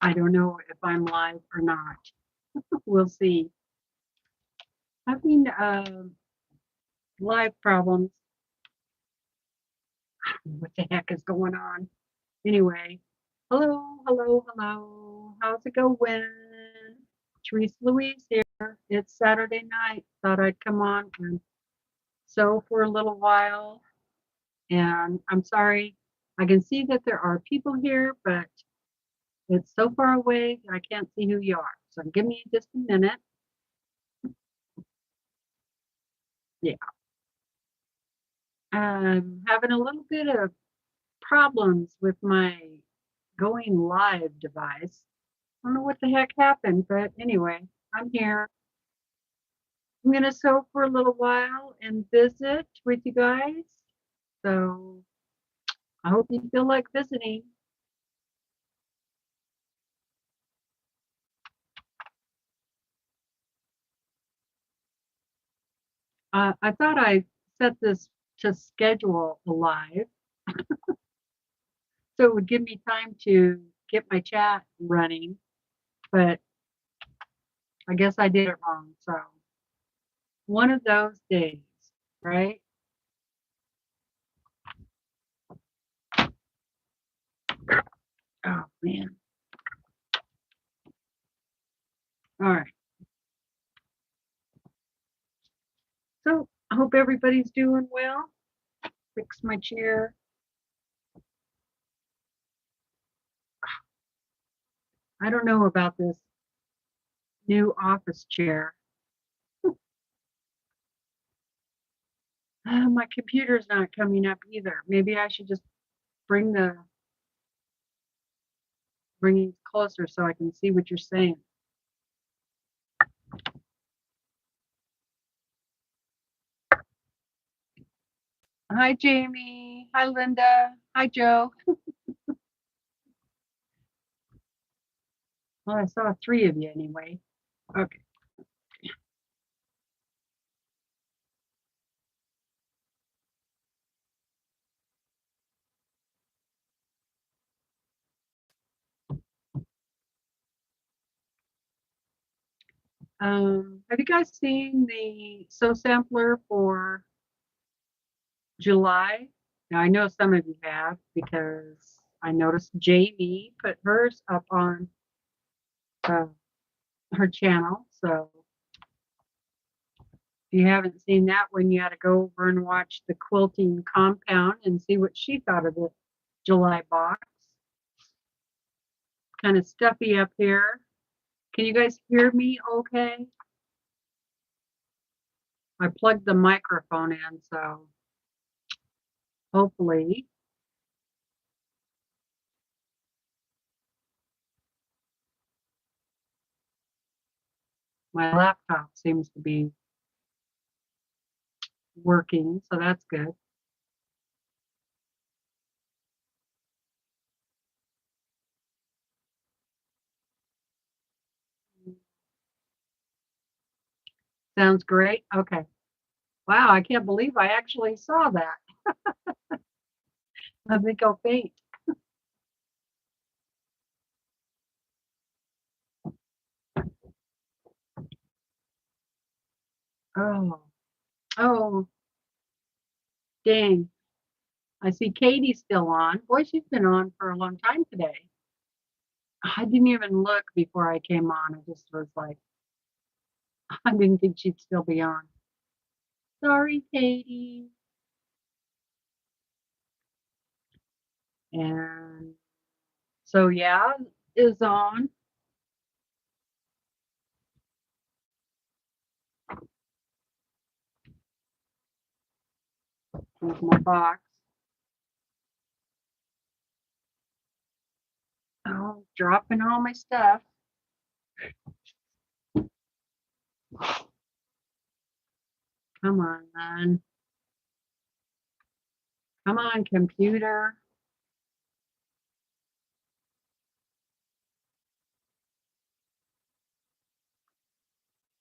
I don't know if I'm live or not. We'll see. Having live problems. What the heck is going on? Anyway, hello, hello, hello. How's it going? TeresaLouise here. It's Saturday night. Thought I'd come on and sew for a little while. And I'm sorry. I can see that there are people here, but it's so far away I can't see who you are. So give me just a minute. Yeah. I'm having a little bit of problems with my going live device. I don't know what the heck happened, but anyway, I'm here. I'm going to sew for a little while and visit with you guys. So I hope you feel like visiting. I thought I set this to schedule a live, so it would give me time to get my chat running, but I guess I did it wrong. So one of those days, right? Oh man. All right. So I hope everybody's doing well. Fix my chair. I don't know about this new office chair. My computer's not coming up either. Maybe I should just bring it closer so I can see what you're saying. Hi, Jamie. Hi, Linda. Hi, Joe. Well, I saw 3 of you anyway. Okay. Have you guys seen the sew sampler for July? Now, I know some of you have because I noticed Jamie put hers up on her channel. So if you haven't seen that one, you got to go over and watch the Quilting Compound and see what she thought of the July box. Kind of stuffy up here. Can you guys hear me okay? I plugged the microphone in, so hopefully. My laptop seems to be working, so that's good. Sounds great. Okay. Wow, I can't believe I actually saw that. I think I'll faint. Oh, oh, dang. I see Katie's still on. Boy, she's been on for a long time today. I didn't even look before I came on. I just was like, I didn't think she'd still be on. Sorry, Katie. And so, yeah, is on. Here's my box. Oh, dropping all my stuff. Come on, man. Come on, computer.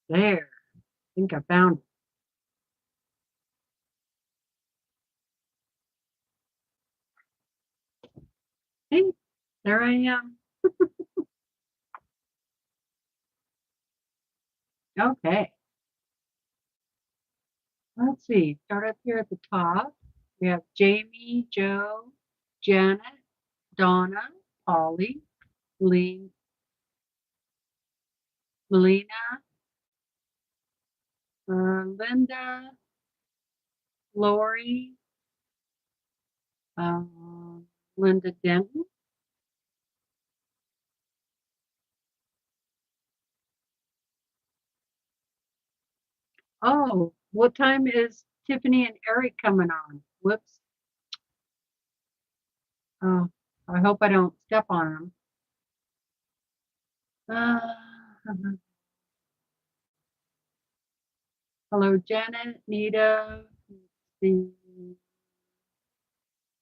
There. I think I found it. Hey, there I am. Okay. Let's see. Start up here at the top. We have Jamie, Joe, Janet, Donna, Polly, Lee, Melina, Linda, Lori, uh, Linda Denton. Oh, what time is Tiffany and Eric coming on? Whoops. Oh, I hope I don't step on them. Hello, Janet, Nita. Let's see.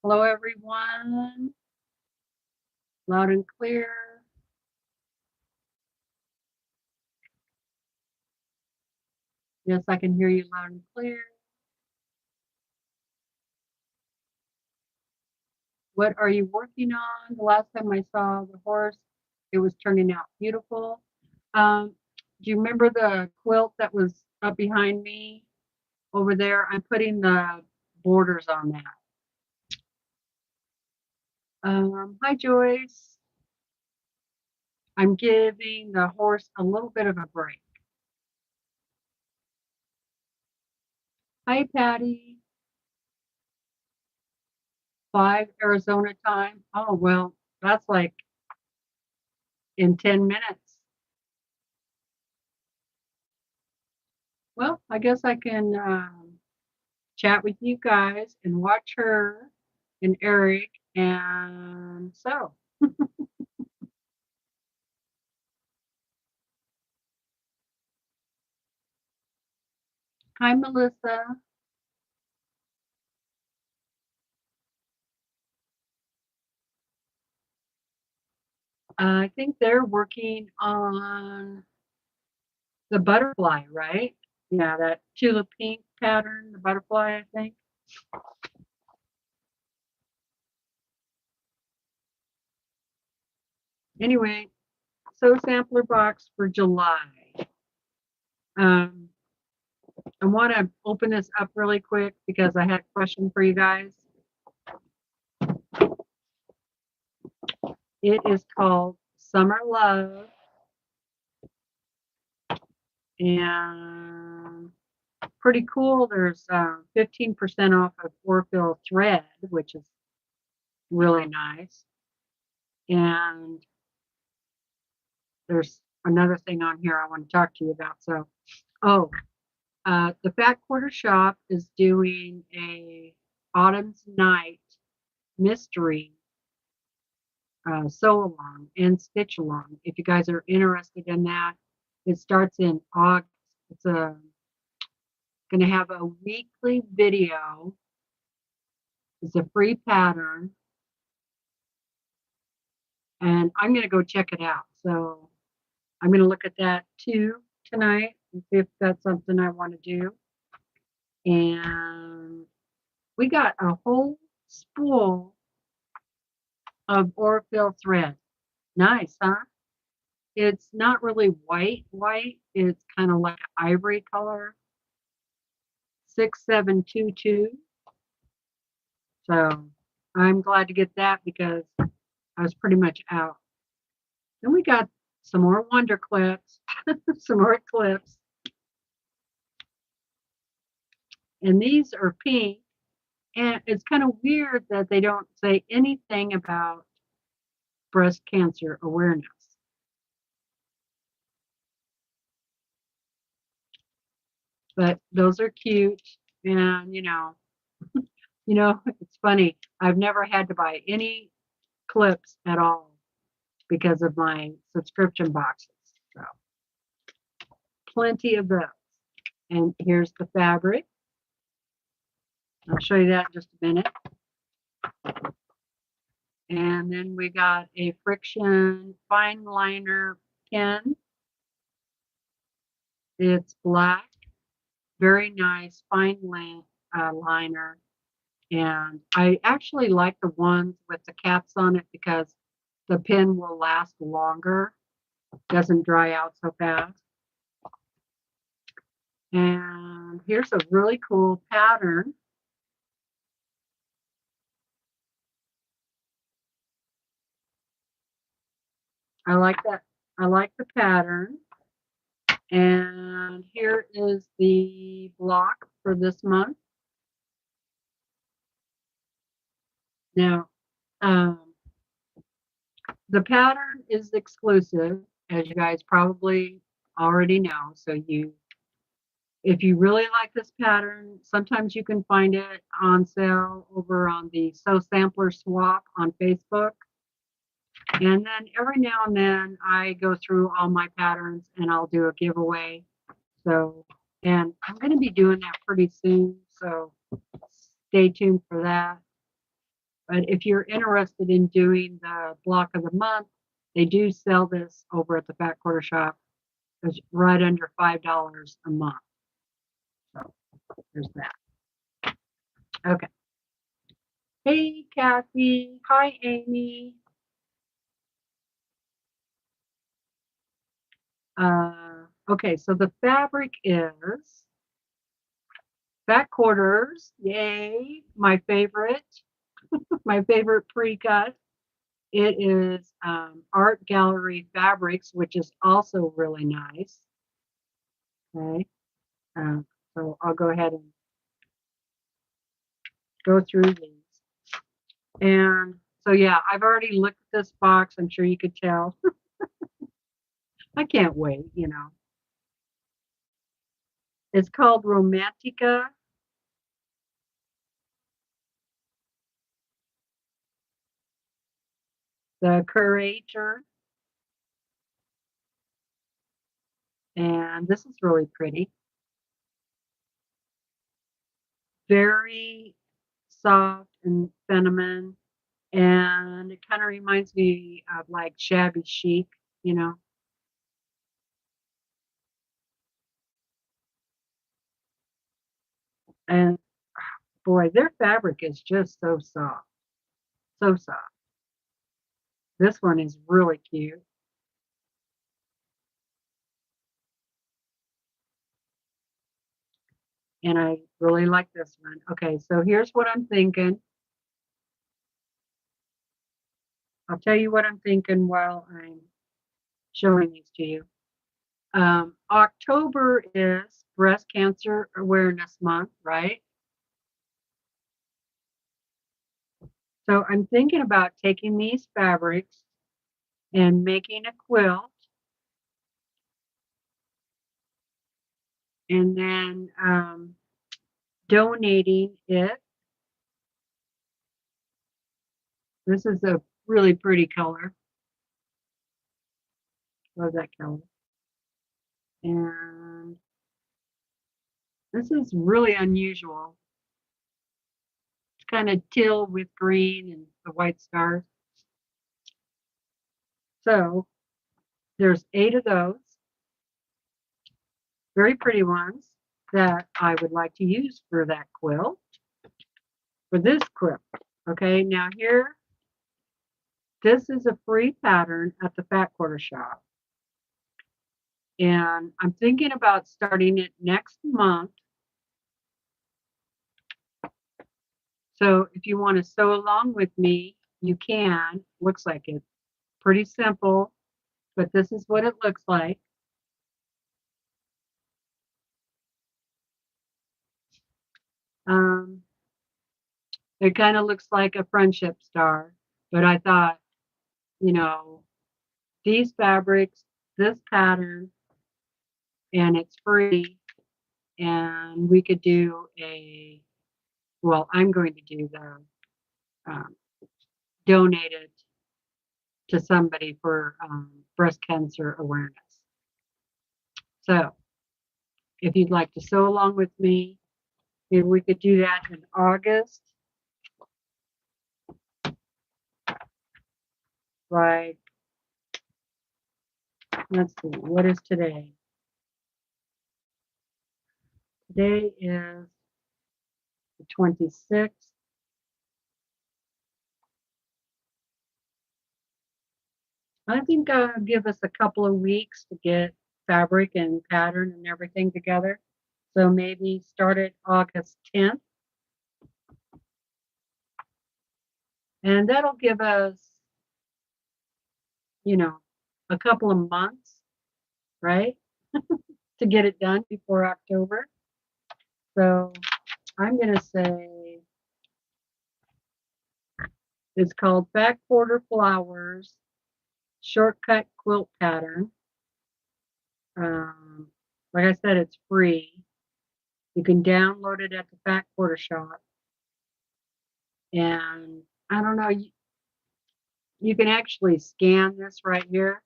Hello, everyone. Loud and clear. Yes, I can hear you loud and clear. What are you working on? The last time I saw the horse, it was turning out beautiful. Do you remember the quilt that was up behind me over there? I'm putting the borders on that. Hi, Joyce. I'm giving the horse a little bit of a break. Hi, Patty. 5 Arizona time. Oh, well, that's like in 10 minutes. Well, I guess I can chat with you guys and watch her and Eric. And so, hi, Melissa. I think they're working on the butterfly, right? Yeah, that tulip pink pattern, the butterfly, I think. Anyway, so sampler box for July. Um, I want to open this up really quick because I had a question for you guys. It is called Summer Love. And pretty cool. There's 15% off of Orfil thread, which is really nice. And there's another thing on here I want to talk to you about. So, the Fat Quarter Shop is doing a Autumn's Night mystery sew along and stitch along. If you guys are interested in that, it starts in August. It's a going to have a weekly video. It's a free pattern, and I'm going to go check it out. So I'm going to look at that too tonight and see if that's something I want to do. And we got a whole spool of Orfil thread. Nice, huh? It's not really white. It's kind of like an ivory color. 6722. So I'm glad to get that because I was pretty much out. Then we got some more wonder clips, some more clips. And these are pink. And it's kind of weird that they don't say anything about breast cancer awareness. But those are cute. And it's funny. I've never had to buy any clips at all because of my subscription boxes. So plenty of those. And here's the fabric. I'll show you that in just a minute. And then we got a friction fine liner pen. It's black, very nice fine liner. And I actually like the ones with the caps on it because the pin will last longer, doesn't dry out so fast. And here's a really cool pattern. I like that. I like the pattern. And here is the block for this month. Now, the pattern is exclusive, as you guys probably already know. So if you really like this pattern, sometimes you can find it on sale over on the Sew Sampler Swap on Facebook. And then every now and then I go through all my patterns and I'll do a giveaway. So, and I'm going to be doing that pretty soon. So stay tuned for that. But if you're interested in doing the block of the month, they do sell this over at the Fat Quarter Shop. It's right under $5 a month. So there's that. Okay. Hey, Kathy. Hi, Amy. Okay, so the fabric is Fat Quarters. Yay, my favorite. My favorite pre-cut. It is Art Gallery Fabrics, which is also really nice. Okay, so I'll go ahead and go through these. And so, yeah, I've already looked at this box. I'm sure you could tell. I can't wait, you know. It's called Romantica. The Curator. And this is really pretty. Very soft and feminine. And it kind of reminds me of like shabby chic, you know. And boy, their fabric is just so soft. So soft. This one is really cute. And I really like this one. Okay, so here's what I'm thinking. I'll tell you what I'm thinking while I'm showing these to you. October is Breast Cancer Awareness Month, right? So I'm thinking about taking these fabrics and making a quilt, and then donating it. This is a really pretty color. Love that color. And this is really unusual. It's kind of teal with green and the white stars. So there's 8 of those. Very pretty ones that I would like to use for that quilt, for this quilt. Okay, now here, this is a free pattern at the Fat Quarter Shop. And I'm thinking about starting it next month. So if you want to sew along with me, you can. Looks like it's pretty simple, but this is what it looks like. It kind of looks like a friendship star, but I thought, you know, these fabrics, this pattern, and it's free, and we could do a, well, I'm going to do the donate it to somebody for breast cancer awareness. So if you'd like to sew along with me, maybe we could do that in August. Like, let's see, what is today? Today is the 26th. I think I'll give us a couple of weeks to get fabric and pattern and everything together. So maybe start at August 10th. And that'll give us, you know, a couple of months, right? To get it done before October. So I'm going to say it's called Back Border Flowers Shortcut Quilt Pattern. Like I said, it's free. You can download it at the Back Border Shop. And I don't know, you can actually scan this right here.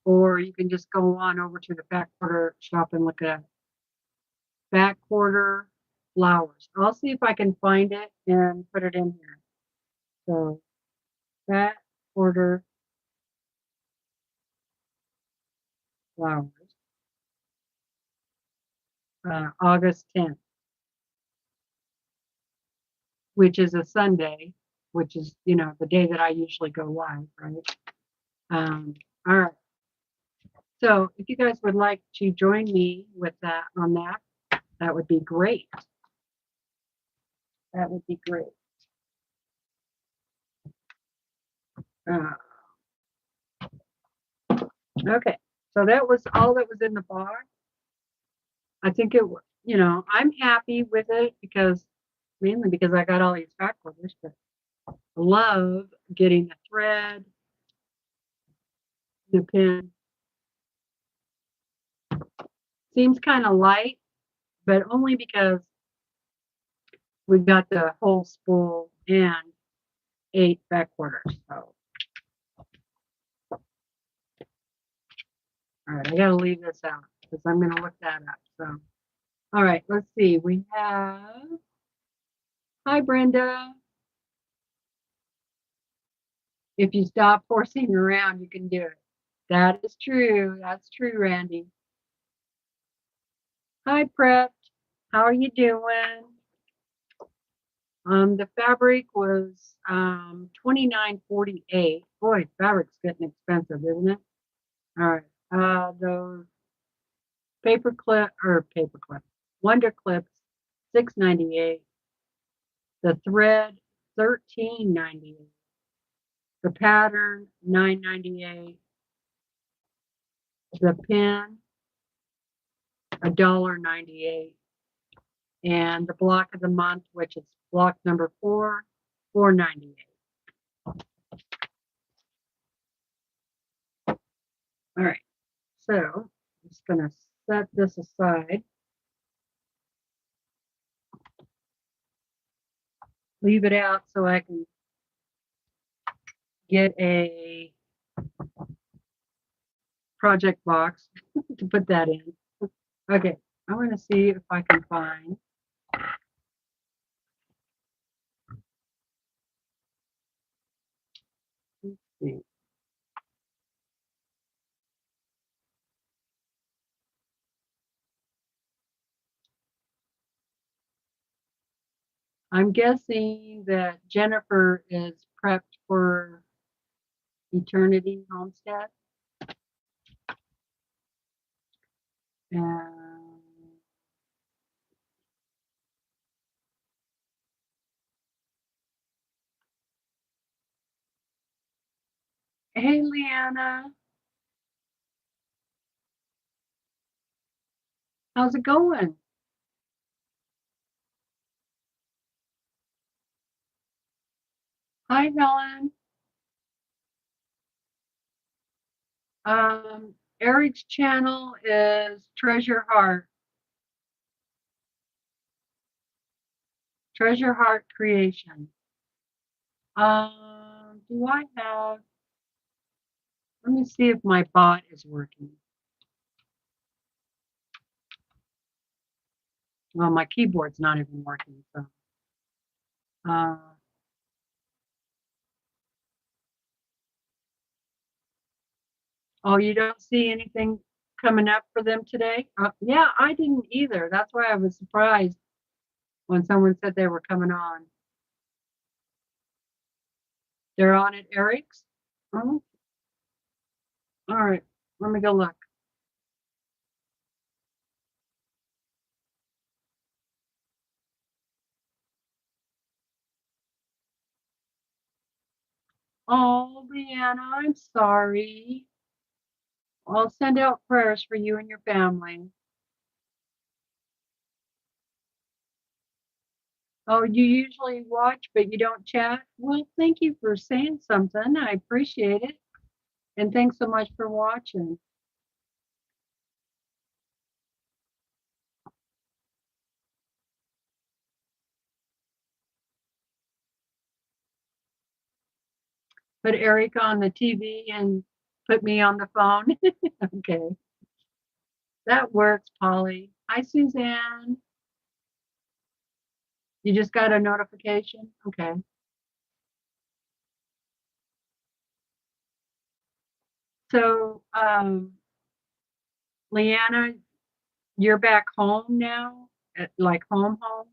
Or you can just go on over to the Back Border Shop and look at Back Border Flowers. I'll see if I can find it and put it in here. So Back Border Flowers, August 10th, which is a Sunday, which is, you know, the day that I usually go live, right? All right. So if you guys would like to join me with that on that, that would be great. That would be great. Okay, so that was all that was in the box. I think it, you know, I'm happy with it because mainly because I got all these back orders, but I love getting the thread, the pin. Seems kind of light, but only because we got the whole spool and 8 back orders. So, all right, I gotta leave this out because I'm gonna look that up. So, all right, let's see. We have, hi Brenda. If you stop forcing around, you can do it. That is true. That's true, Randy. Hi, Prepped. How are you doing? The fabric was $29.48. Boy, fabric's getting expensive, isn't it? All right. Those Wonder Clips, $6.98. The thread, $13.98. The pattern, $9.98. The pin, $1.98. And the block of the month, which is block number 4, $4.98. All right, so I'm just going to set this aside. Leave it out so I can get a project box to put that in. Okay, I'm going to see if I can find. Let's see. I'm guessing that Jennifer is prepped for Eternity Homestead. And hey, Leanna. How's it going? Hi, Helen. Eric's channel is Treasure Heart Creation. Do I have, let me see if my bot is working. Well, my keyboard's not even working, so. Oh, you don't see anything coming up for them today? Yeah, I didn't either. That's why I was surprised when someone said they were coming on. They're on at Eric's? Oh, all right. Let me go look. Oh, Leanna, I'm sorry. I'll send out prayers for you and your family. Oh, you usually watch, but you don't chat? Well, thank you for saying something. I appreciate it. And thanks so much for watching. Put Eric on the TV and put me on the phone. Okay. That works, Polly. Hi, Suzanne. You just got a notification? Okay. So, Leanna, you're back home now? Like home, home?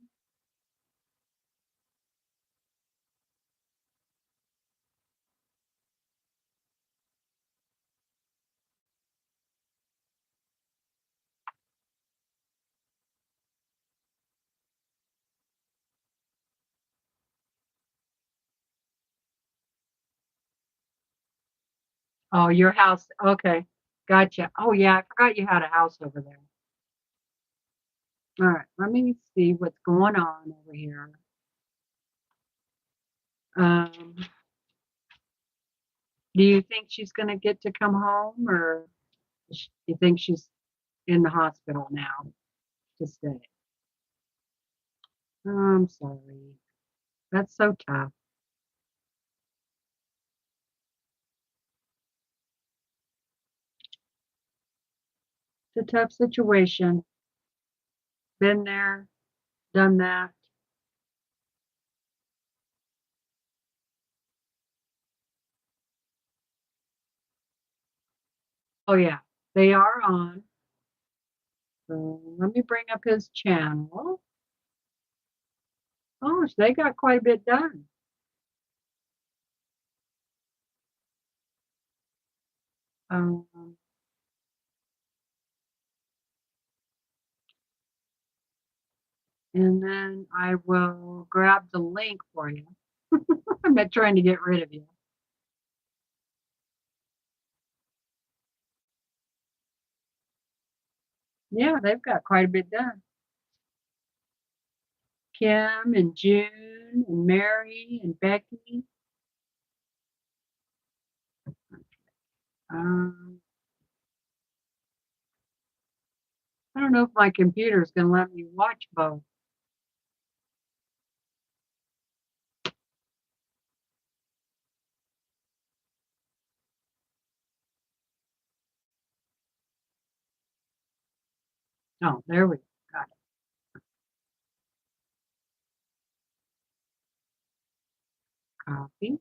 Oh, your house. Okay. Gotcha. Oh, yeah. I forgot you had a house over there. All right. Let me see what's going on over here. Um, do you think she's going to get to come home, or do you think she's in the hospital now to stay? Oh, I'm sorry. That's so tough. It's a tough situation. Been there, done that. Oh, yeah. They are on. So let me bring up his channel. Oh, so they got quite a bit done. Um, and then I will grab the link for you. I'm not trying to get rid of you. Yeah, they've got quite a bit done. Kim and June and Mary and Becky. Um, I don't know if my computer is going to let me watch both. Oh, there we go. Got it. Copy.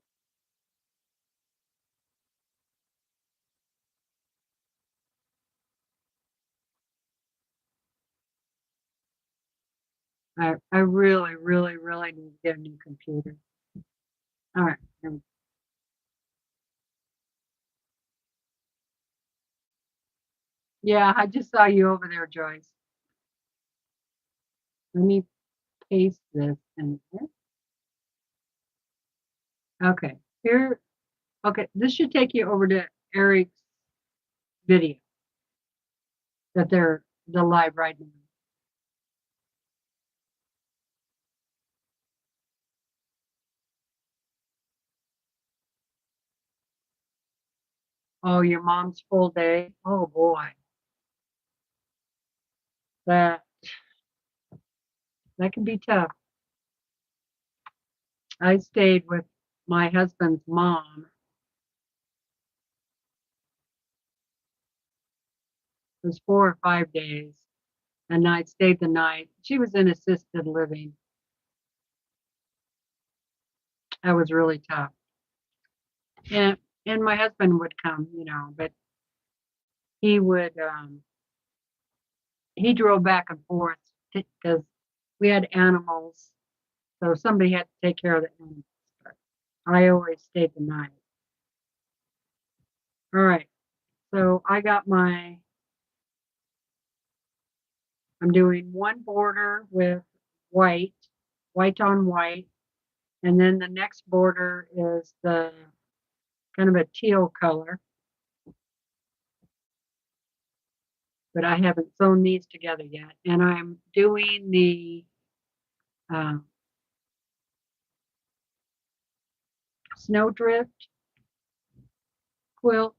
I really, really, really need to get a new computer. All right. Yeah, I just saw you over there, Joyce. Let me paste this in here. Okay. Here. Okay. This should take you over to Eric's video that they're the live right now. Oh, your mom's full day. Oh boy. That that can be tough. I stayed with my husband's mom. It was 4 or 5 days, and I stayed the night. She was in assisted living. That was really tough. And and my husband would come, but he would he drove back and forth because we had animals, so somebody had to take care of the animals. I always stay the night. All right. So I got I'm doing one border with white, white on white. And then the next border is the kind of a teal color. But I haven't sewn these together yet. And I'm doing the Snowdrift quilt.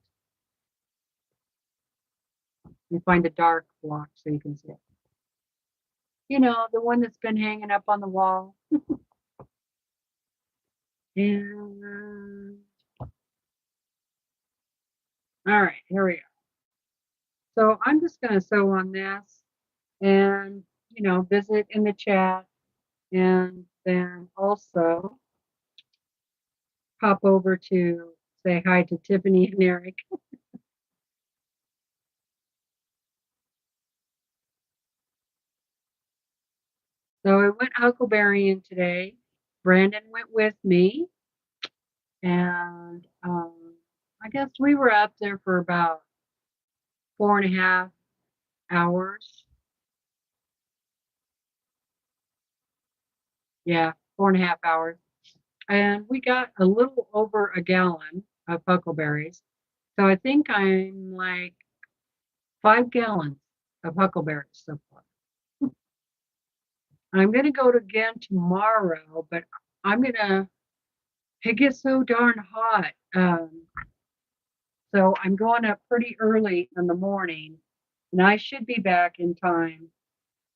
You find a dark block so you can see it. You know, the one that's been hanging up on the wall. And all right, here we go. So I'm just going to sew on this and, you know, visit in the chat and then also pop over to say hi to Tiffany and Eric. So I went Huckleberrying today. Brandon went with me. And I guess we were up there for about 4.5 hours. Yeah, 4.5 hours. And we got a little over a gallon of huckleberries. So I think I'm like 5 gallons of huckleberries so far. I'm going to go again tomorrow, but it gets so darn hot. So I'm going up pretty early in the morning, and I should be back in time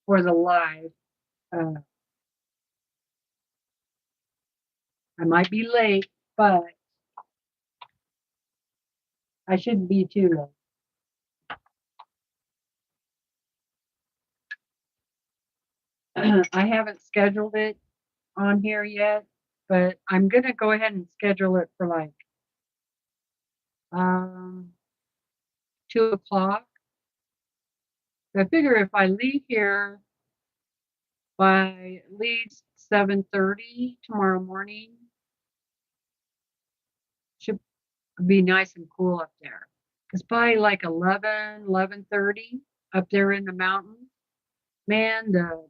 for the live. I might be late, but I shouldn't be too late. I haven't scheduled it on here yet, but I'm going to go ahead and schedule it for like 2 o'clock. I figure if I leave here by at least 7:30 tomorrow morning, should be nice and cool up there. Because by like 11:30 up there in the mountains, man, the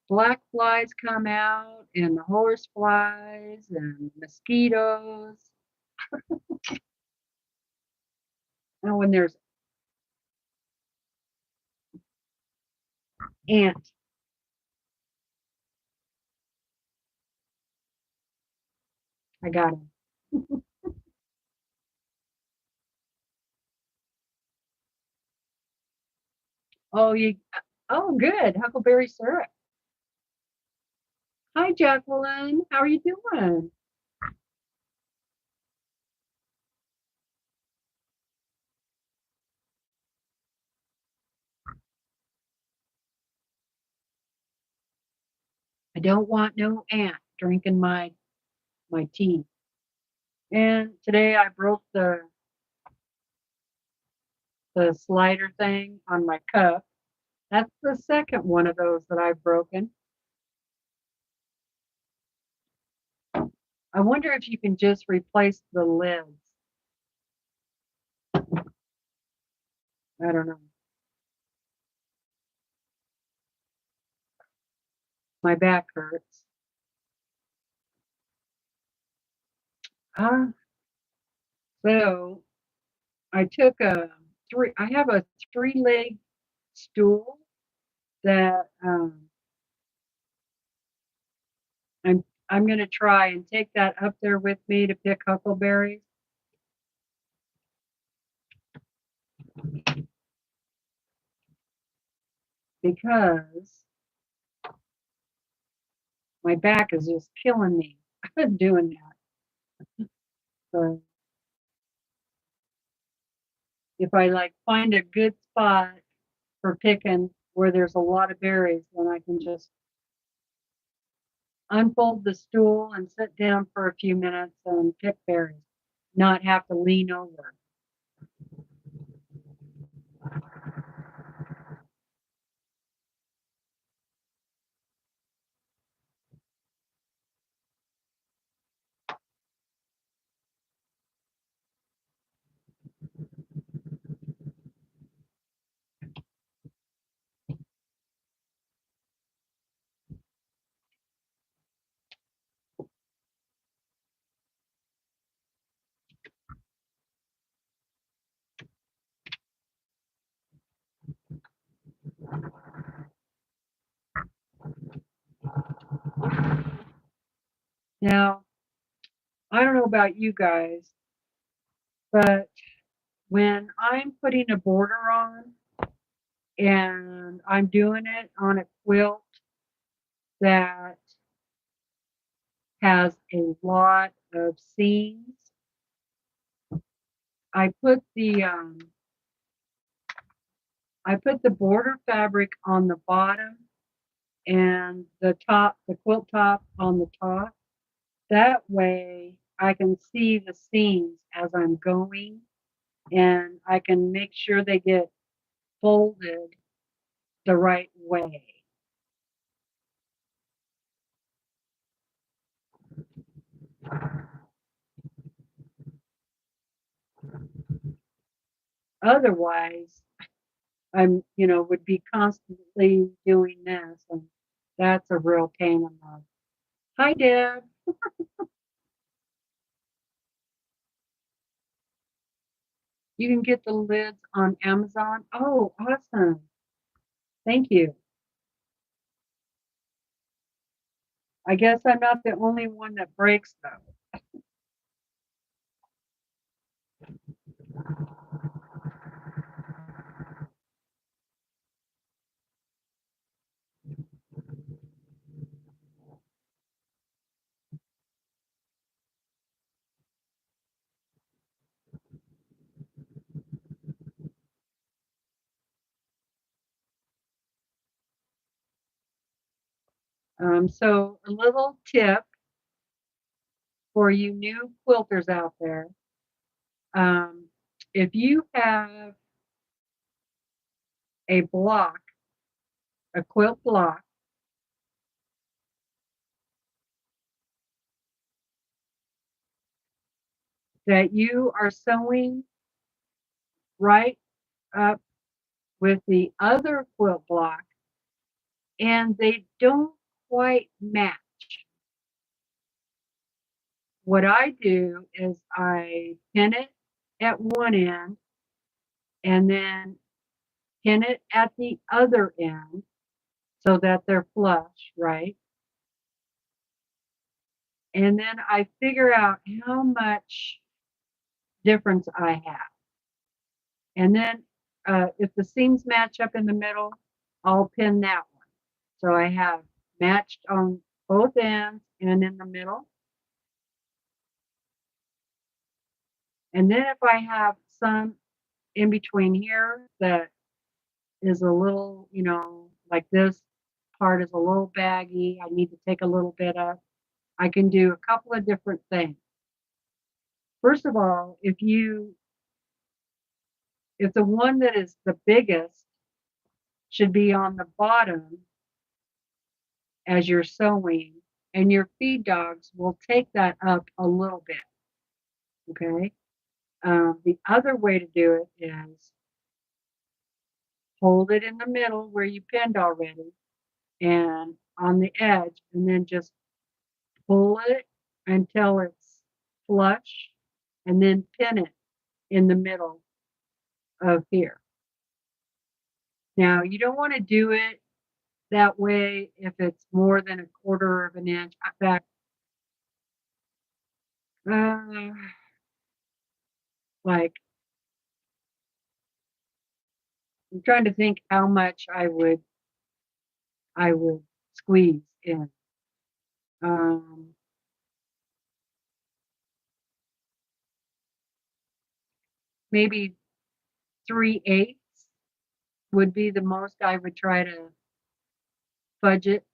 black flies come out and the horse flies and mosquitoes. And when there's ants, I got them. Oh, oh, good. Huckleberry syrup. Hi, Jacqueline. How are you doing? I don't want no ant drinking my tea. And today I broke the slider thing on my cup. That's the second one of those that I've broken. I wonder if you can just replace the lids. I don't know. My back hurts. So I took I have a 3-leg stool that I'm going to try and take that up there with me to pick huckleberries. Because my back is just killing me doing that. So if I like find a good spot for picking where there's a lot of berries, then I can just unfold the stool and sit down for a few minutes and pick berries, not have to lean over. Now, I don't know about you guys, but when I'm putting a border on and I'm doing it on a quilt that has a lot of seams, I put the border fabric on the bottom and the quilt top on the top. That way I can see the seams as I'm going, and I can make sure they get folded the right way. Otherwise, would be constantly doing this, and that's a real pain in the. Hi, Deb. You can get the lids on Amazon. Oh, awesome. Thank you. I guess I'm not the only one that breaks them. So a little tip for you new quilters out there. If you have a block, a quilt block, that you are sewing right up with the other quilt block and they don't quite match, what I do is I pin it at one end and then pin it at the other end so that they're flush, right? And then I figure out how much difference I have. And then if the seams match up in the middle, I'll pin that one. So I have matched on both ends and in the middle. And then if I have some in between here that is a little, like this part is a little baggy, I need to take a little bit of, I can do a couple of different things. First of all, if the one that is the biggest should be on the bottom as you're sewing, and your feed dogs will take that up a little bit. Okay. The other way to do it is hold it in the middle where you pinned already and on the edge, and then just pull it until it's flush, and then pin it in the middle of here. Now, you don't want to do it that way if it's more than a quarter of an inch. In fact, like, I'm trying to think how much I would squeeze in. Maybe 3/8 would be the most I would try to budget.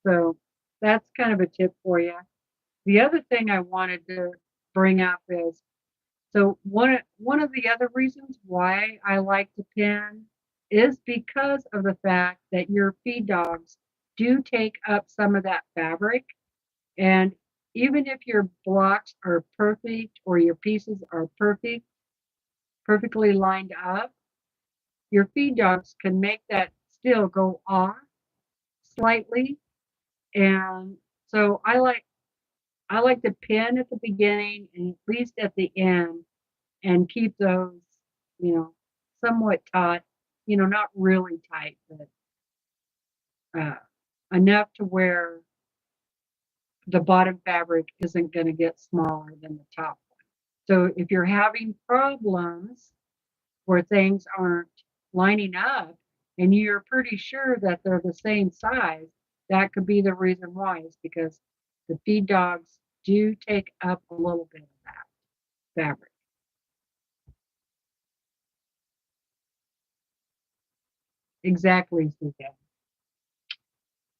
So that's kind of a tip for you. The other thing I wanted to bring up is, so one of the other reasons why I like to pin is because of the fact that your feed dogs do take up some of that fabric. And even if your blocks are perfect or your pieces are perfectly lined up, your feed dogs can make that still go off slightly. And so I like to pin at the beginning and at least at the end and keep those, somewhat taut, not really tight, but uh, enough to where the bottom fabric isn't going to get smaller than the top one. So if you're having problems where things aren't lining up and you're pretty sure that they're the same size, that could be the reason why, is because the feed dogs do take up a little bit of that fabric. Exactly, Suzanne.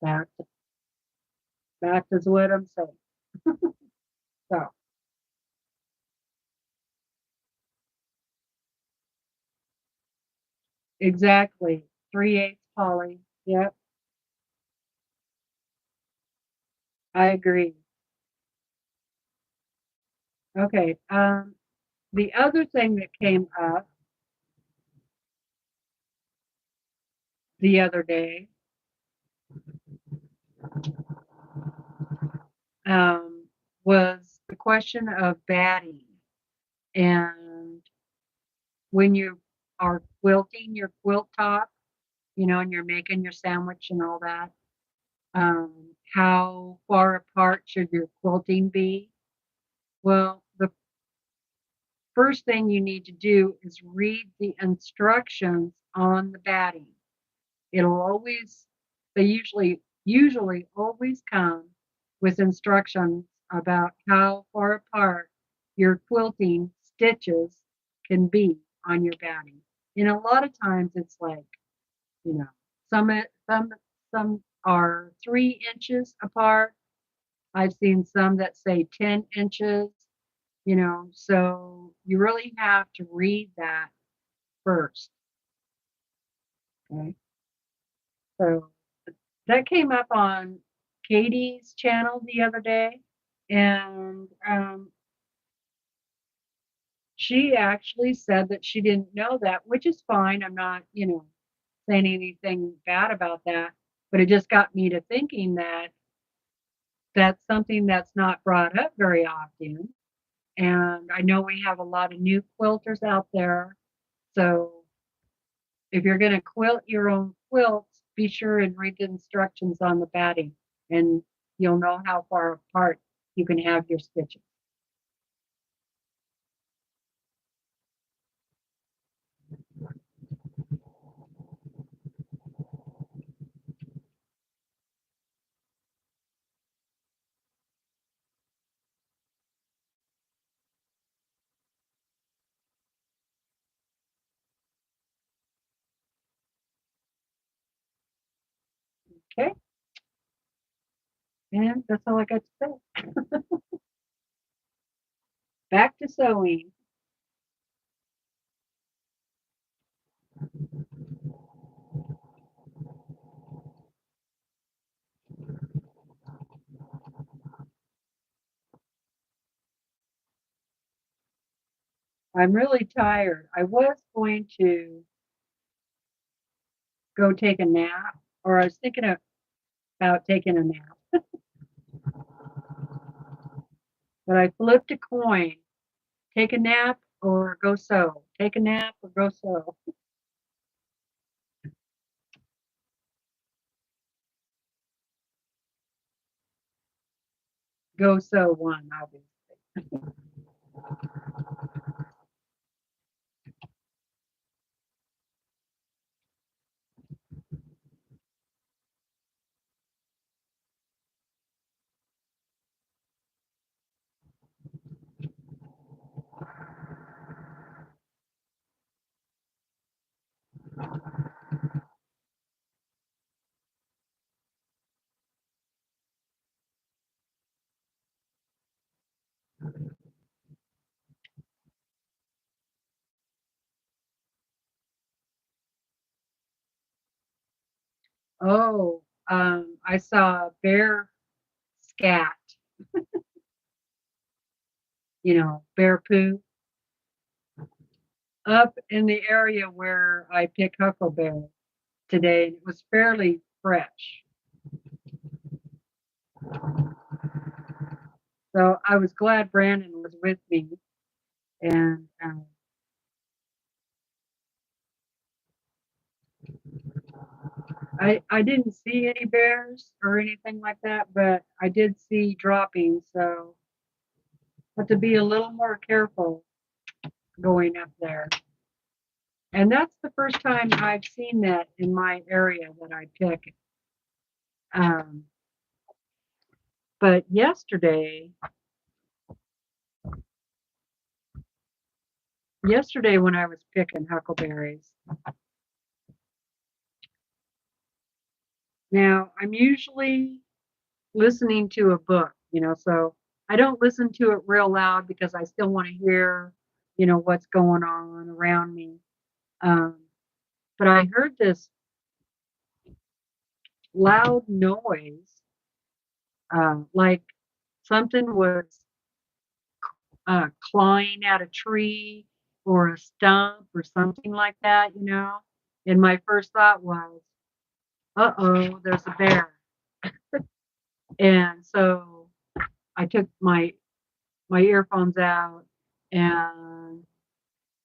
That, that is what I'm saying. So, exactly. 3/8 poly. Yep, I agree. Okay. The other thing that came up the other day um, was the question of batting. And when you are quilting your quilt top, and you're making your sandwich and all that, how far apart should your quilting be? Well, the first thing you need to do is read the instructions on the batting. It'll always, they usually always come with instructions about how far apart your quilting stitches can be on your batting. And a lot of times it's like, you know, some some are 3 inches apart. I've seen some that say 10 inches, so you really have to read that first. Okay. So that came up on Katie's channel the other day, and she actually said that she didn't know that, which is fine. I'm not, saying anything bad about that, but it just got me to thinking that that's something that's not brought up very often. And I know we have a lot of new quilters out there, so if you're going to quilt your own quilts, be sure and read the instructions on the batting, and you'll know how far apart you can have your stitches. Okay, and that's all I got to say. Back to sewing. I'm really tired. I was going to go take a nap, or I was thinking about taking a nap, but I flipped a coin. Take a nap or go sew. Take a nap or go sew. Go sew one, obviously. Oh, I saw a bear scat, bear poo, up in the area where I pick Huckleberry today, and it was fairly fresh. So I was glad Brandon was with me, and I didn't see any bears or anything like that, but I did see droppings, so I have to be a little more careful going up there. And that's the first time I've seen that in my area that I pick. Um, but yesterday when I was picking huckleberries, now I'm usually listening to a book, so I don't listen to it real loud because I still want to hear, what's going on around me. Um, but I heard this loud noise, like something was clawing at a tree or a stump or something like that, And my first thought was, uh-oh, there's a bear. And so I took my earphones out and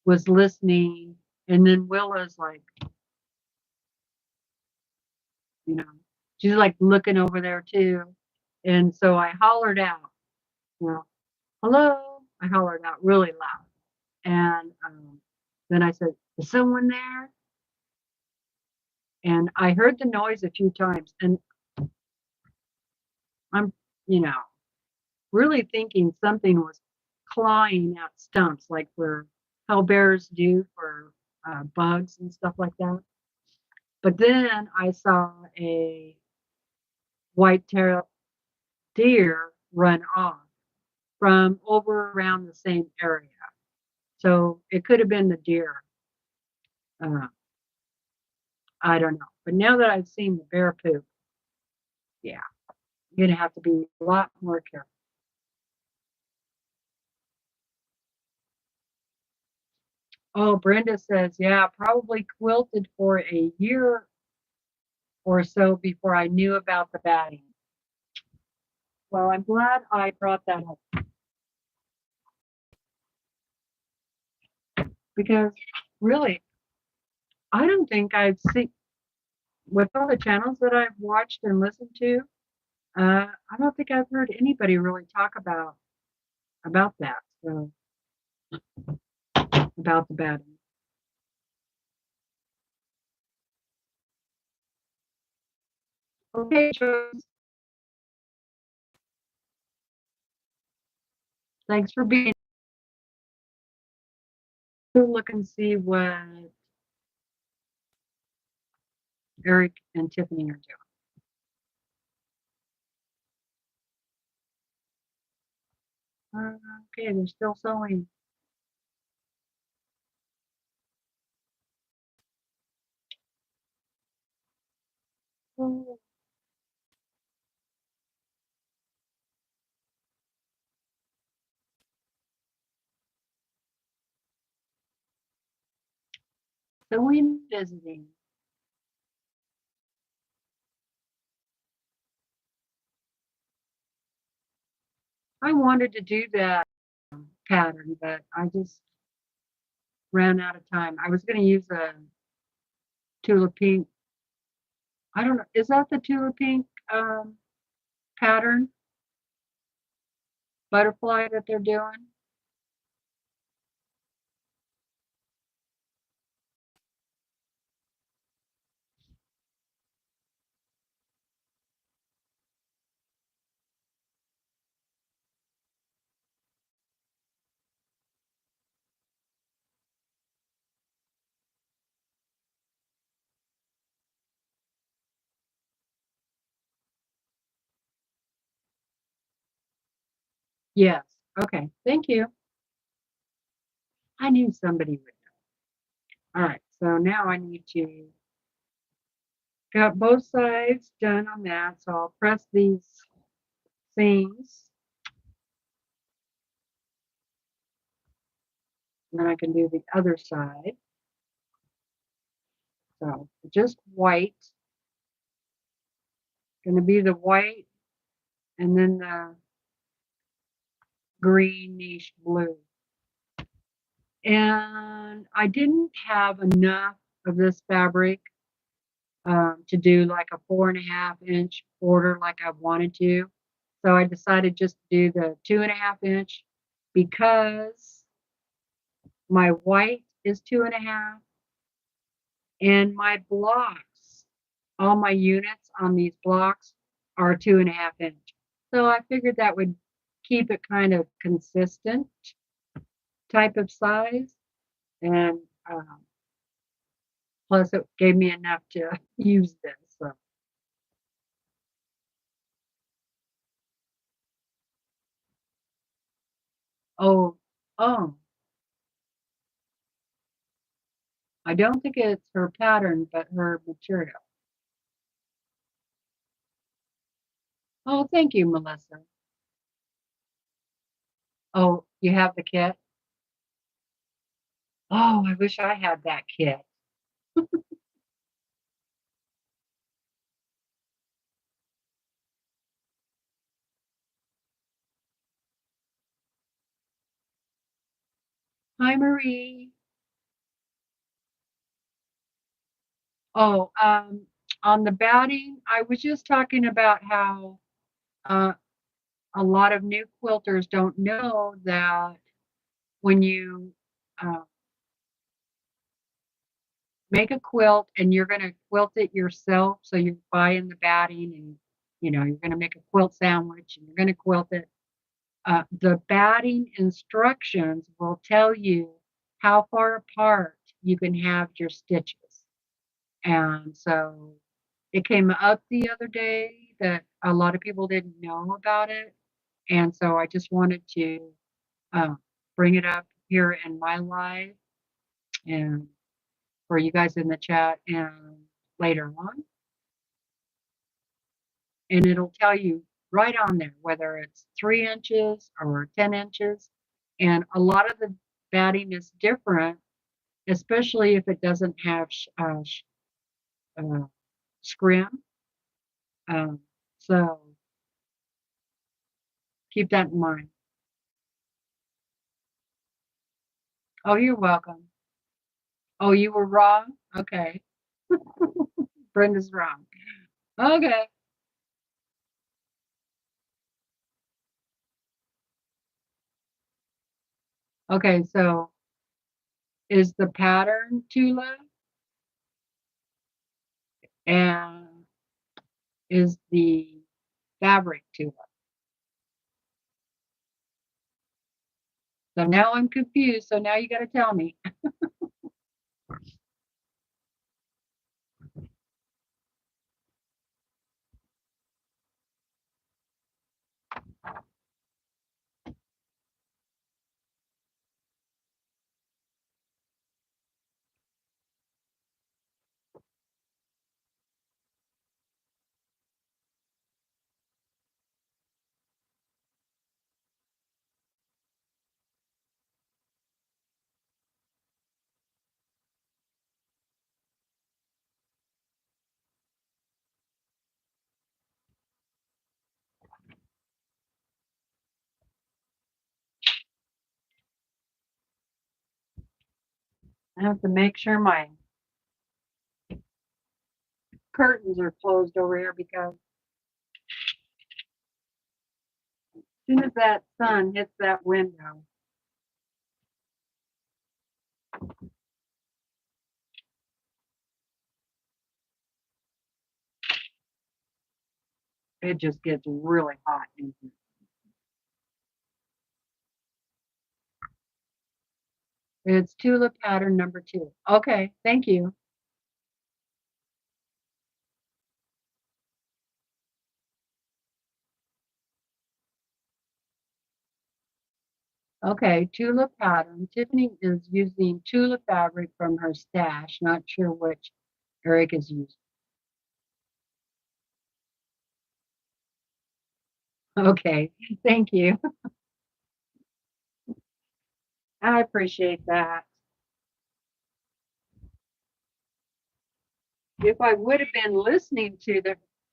was listening. And then Willa's like, you know, she's like looking over there too. And so I hollered out, you know, hello. I hollered out really loud. And then I said, is someone there? And I heard the noise a few times. And I'm, you know, really thinking something was clawing at stumps, like for how bears do for bugs and stuff like that. But then I saw a white-tailed deer run off from over around the same area. So it could have been the deer. Uh, I don't know. But now that I've seen the bear poop, yeah, I'm going to have to be a lot more careful. Oh, Brenda says, yeah, probably quilted for a year or so before I knew about the batting. Well, I'm glad I brought that up because really, I don't think I've seen, with all the channels that I've watched and listened to, I don't think I've heard anybody really talk about that. So about the batting. Okay, Joyce. Thanks for being here. Look and see what Eric and Tiffany are doing. Okay, they're still sewing. Oh. Sewing visiting. I wanted to do that pattern, but I just ran out of time. I was going to use a Tula Pink. I don't know. Is that the Tula Pink pattern butterfly that they're doing? Yes. Okay. Thank you. I knew somebody would know. All right. So now I need to got both sides done on that. So I'll press these seams. And then I can do the other side. So just white. Going to be the white and then the greenish blue. And I didn't have enough of this fabric to do like a 4.5-inch border like I wanted to. So I decided just to do the 2.5-inch because my white is 2.5 and my blocks, all my units on these blocks are 2.5 inch. So I figured that would keep it kind of consistent type of size. And plus it gave me enough to use this. So. Oh, oh, I don't think it's her pattern, but her material. Oh, thank you, Melissa. Oh, you have the kit? Oh, I wish I had that kit. Hi, Marie. Oh, on the batting, I was just talking about how uh, a lot of new quilters don't know that when you uh, make a quilt and you're going to quilt it yourself, so you're buying the batting and you're going to make a quilt sandwich and you're going to quilt it. The batting instructions will tell you how far apart you can have your stitches. And so it came up the other day that a lot of people didn't know about it. And so I just wanted to uh, bring it up here in my live and for you guys in the chat and later on. And it'll tell you right on there whether it's 3 inches or 10 inches. And a lot of the batting is different, especially if it doesn't have scrim. Um, so keep that in mind. Oh, you're welcome. Oh, you were wrong? Okay. Brenda's wrong. Okay. Okay, so is the pattern Tula and is the fabric Tula? So now I'm confused. So now you got to tell me. I have to make sure my curtains are closed over here because as soon as that sun hits that window, it just gets really hot in here. It's Tula pattern number 2. Okay, thank you. Okay, Tula pattern. Tiffany is using Tula fabric from her stash. Not sure which Eric is using. Okay, thank you. I appreciate that. If I would have been listening to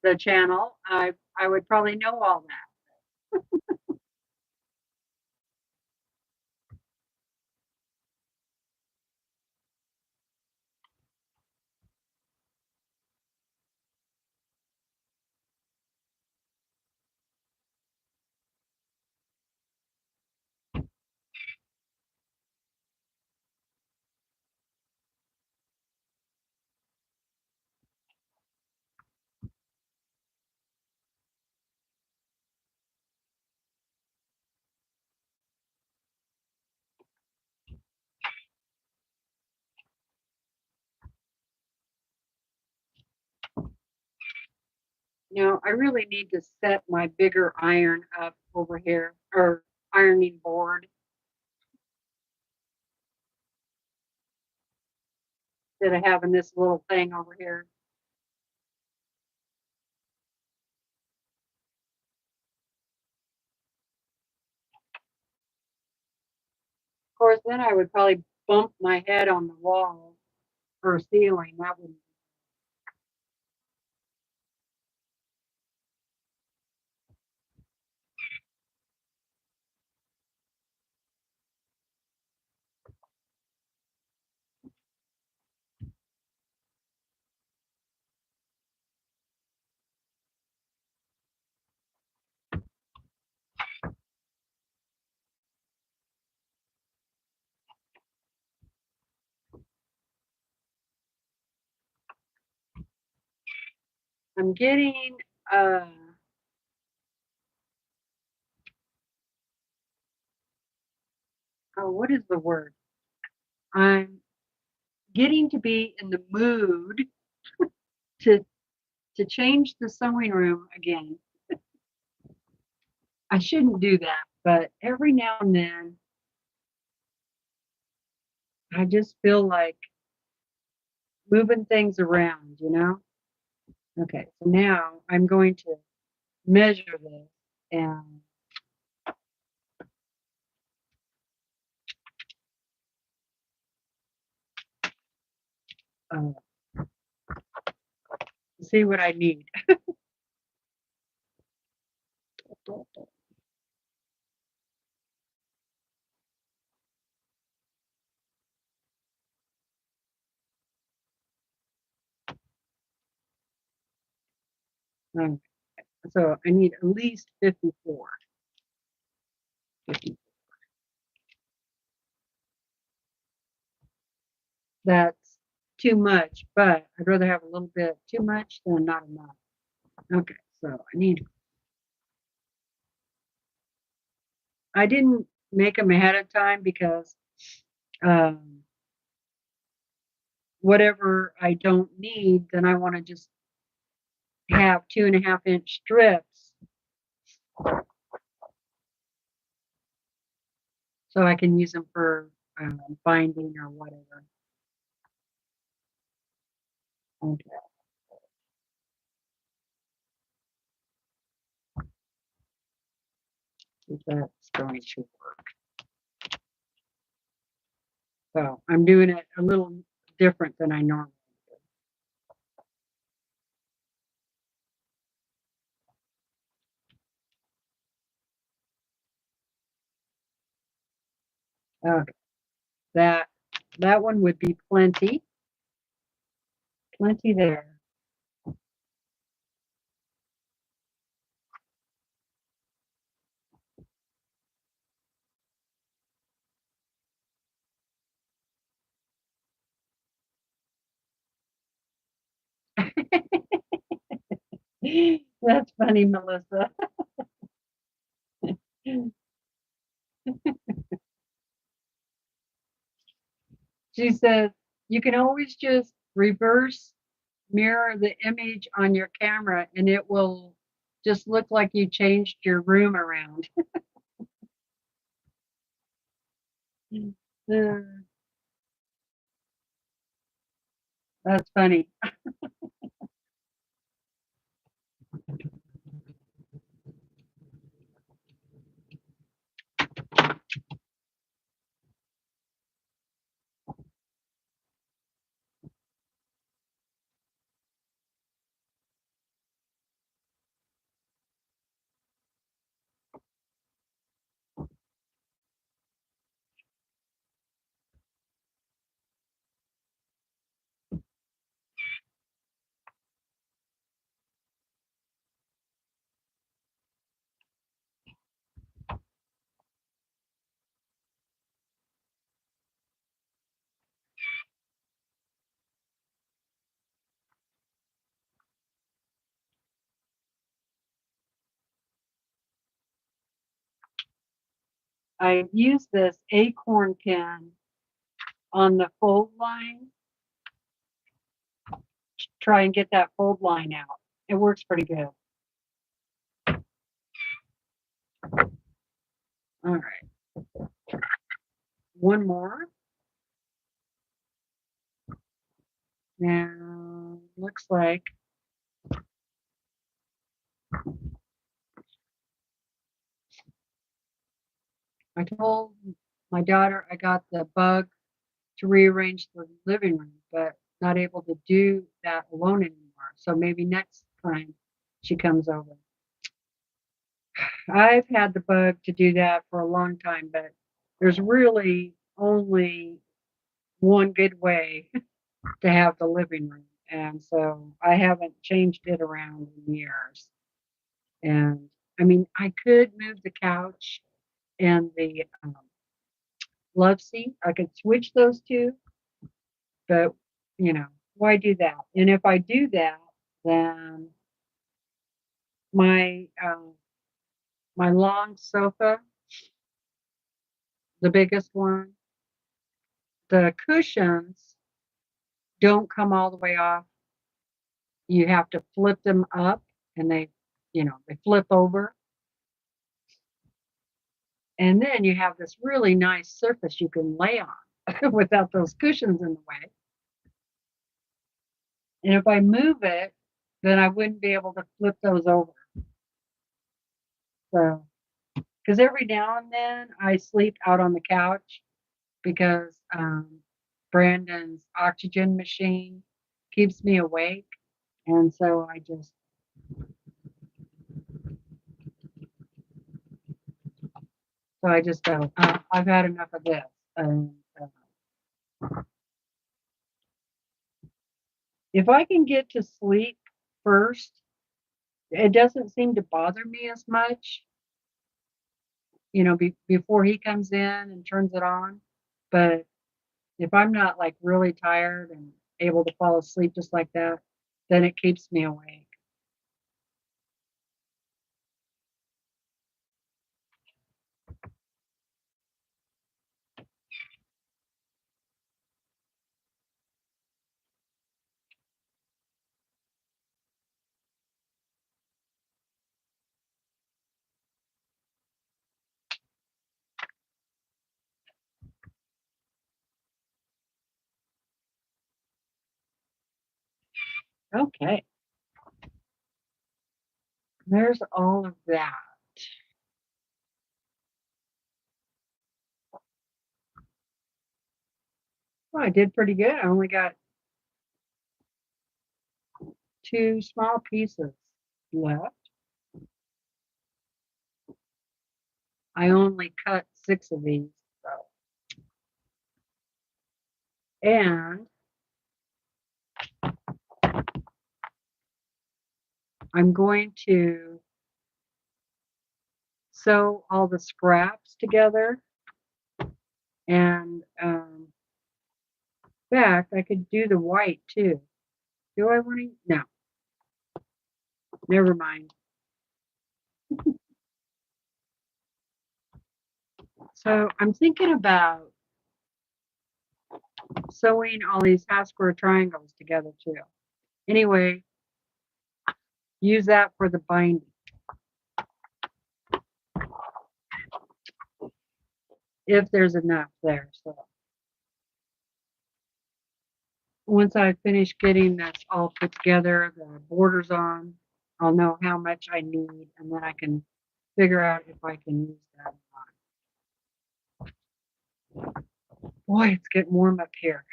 the channel, I would probably know all that. No, I really need to set my bigger iron up over here, or ironing board, instead of having this little thing over here. Of course, then I would probably bump my head on the wall or ceiling. That would. I'm getting oh, what is the word? I'm getting to be in the mood to change the sewing room again. I shouldn't do that, but every now and then I just feel like moving things around, you know? Okay, so now I'm going to measure this and uh, see what I need. Um, so I need at least 54. 50. That's too much, but I'd rather have a little bit too much than not enough. Okay, so I didn't make them ahead of time because um, whatever I don't need, then I want to just have 2.5-inch strips so I can use them for binding or whatever. Okay. If that's going to work. So I'm doing it a little different than I normally do. Okay. That one would be plenty. Plenty there. That's funny, Melissa. She says you can always just reverse mirror the image on your camera and it will just look like you changed your room around. That's funny. I use this acorn pin on the fold line to try and get that fold line out. It works pretty good. All right. One more. Now, looks like I told my daughter I got the bug to rearrange the living room, but not able to do that alone anymore. So maybe next time she comes over. I've had the bug to do that for a long time, but there's really only one good way to have the living room. And so I haven't changed it around in years. And I mean, I could move the couch and the love seat. I could switch those two, but why do that? And if I do that, then my my long sofa, the biggest one, the cushions don't come all the way off. You have to flip them up, and they flip over, and then you have this really nice surface you can lay on without those cushions in the way. And if I move it, then I wouldn't be able to flip those over. So, because every now and then I sleep out on the couch because Brandon's oxygen machine keeps me awake. And so I just go, I've had enough of this. If I can get to sleep first, it doesn't seem to bother me as much, before he comes in and turns it on. But if I'm not like really tired and able to fall asleep just like that, then it keeps me awake. Okay, there's all of that. Well, I did pretty good. I only got 2 small pieces left. I only cut 6 of these, so. And I'm going to sew all the scraps together. And in fact, I could do the white too. Do I want to? No, never mind. So I'm thinking about sewing all these half square triangles together too. Anyway, use that for the binding. If there's enough there. So once I finish getting this all put together, the borders on, I'll know how much I need, and then I can figure out if I can use that or not. Boy, it's getting warm up here.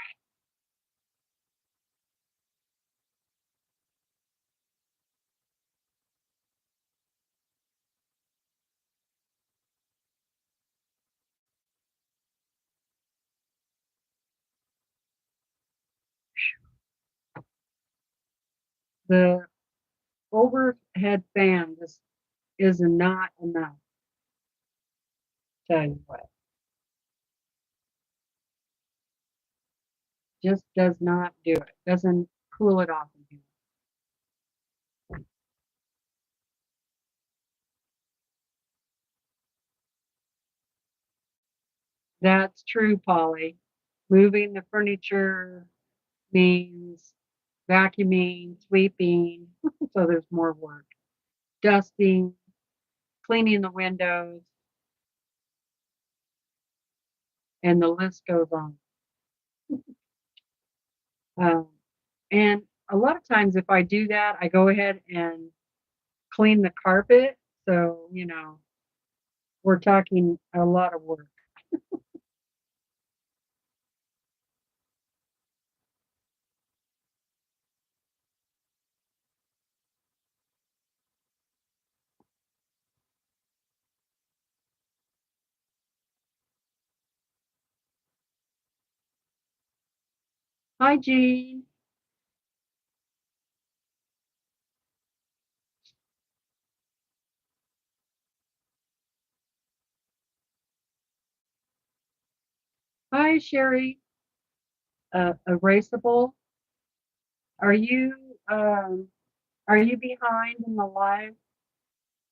The overhead fan just is not enough. Tell you what, just does not do it. Doesn't cool it off in here. That's true, Polly. Moving the furniture means vacuuming, sweeping, so there's more work. Dusting, cleaning the windows. and the list goes on. Um, and a lot of times if I do that, I go ahead and clean the carpet. So, we're talking a lot of work. Hi, Jean. Hi, Sherry. Erasable. Are you um, are you behind in the live?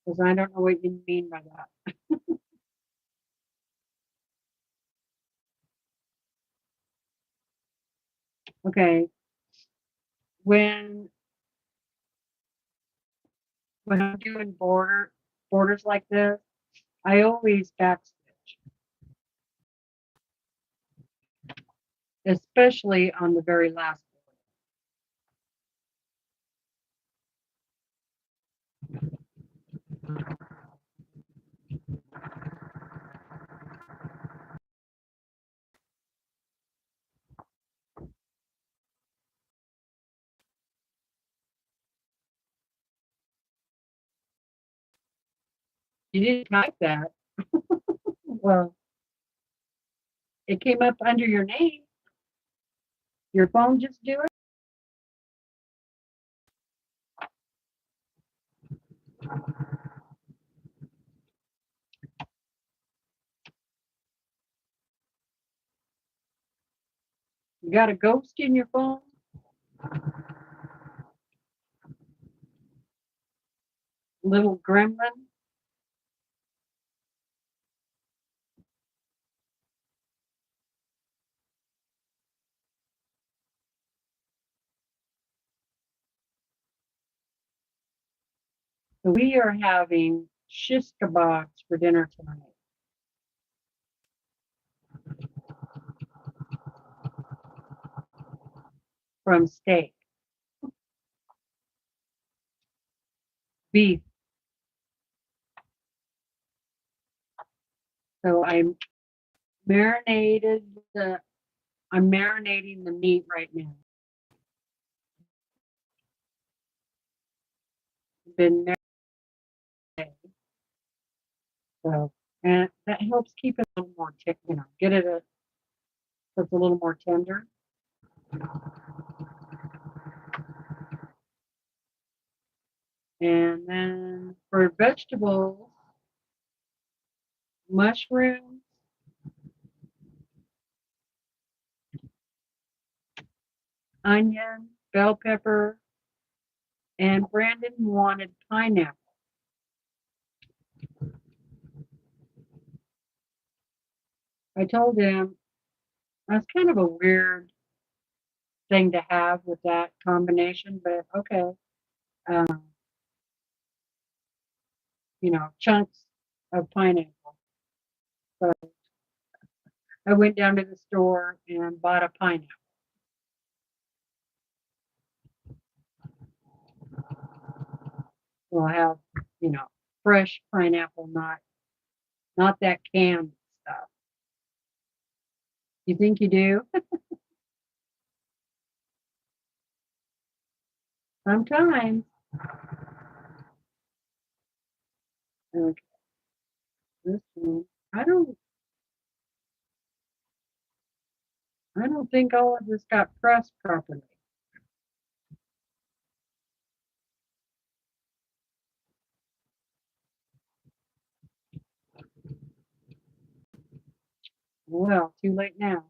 Because I don't know what you mean by that. Okay. When when I'm doing borders like this, I always backstitch, especially on the very last border. You didn't type that. Well, it came up under your name. Your phone just do it. You got a ghost in your phone? Little gremlin? So we are having shish kebabs for dinner tonight from steak, beef. So marinated the I'm marinating the meat right now. Been marinated. So and that helps keep it a little more get it so it's a little more tender. And then for vegetables, mushrooms, onion, bell pepper, and Brandon wanted pineapple. I told him that's kind of a weird thing to have with that combination, but okay. Um, chunks of pineapple. So I went down to the store and bought a pineapple. We'll have, fresh pineapple, not that canned stuff. You think you do? Sometimes. Okay, this one. I don't I don't think all of this got pressed properly. Well, too late now.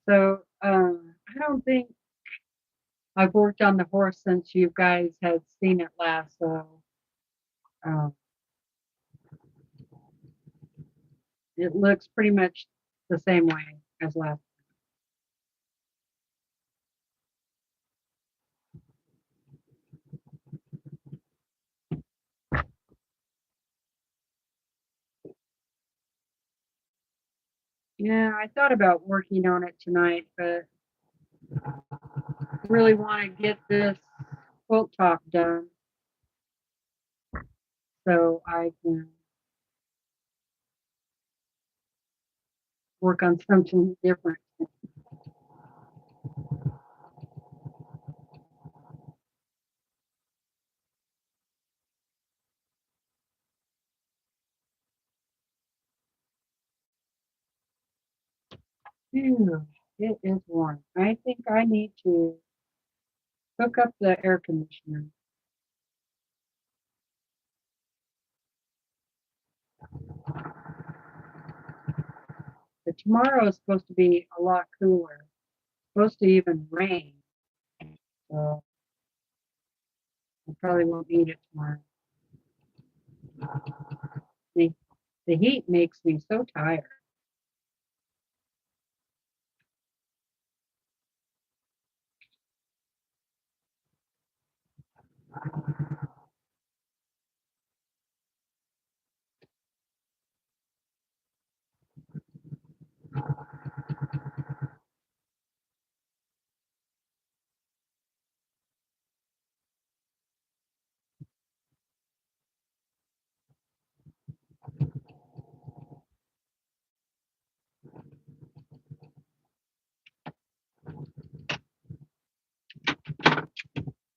So I don't think I've worked on the horse since you guys had seen it last. So um, it looks pretty much the same way as last. Yeah, I thought about working on it tonight, but I really want to get this quilt top done so I can work on something different. Phew, it is warm. I think I need to hook up the air conditioner. But tomorrow is supposed to be a lot cooler. It's supposed to even rain. So I probably won't eat it tomorrow. The, the heat makes me so tired.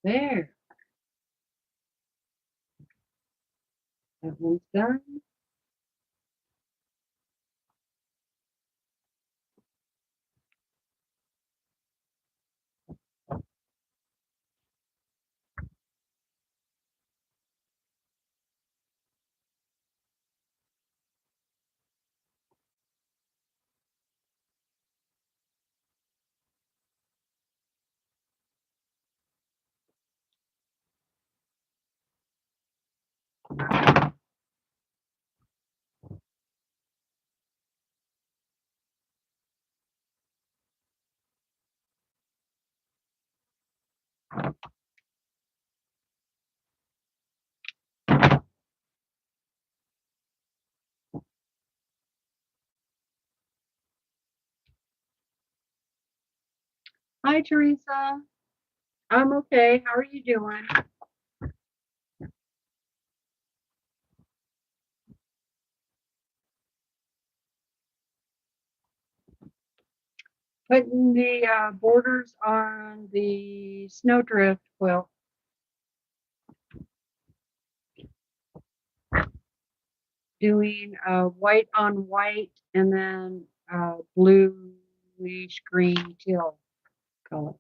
There, that one's done. Hi, Teresa. I'm okay. How are you doing? Putting the borders on the snowdrift quilt. Doing white on white and then bluish green teal color.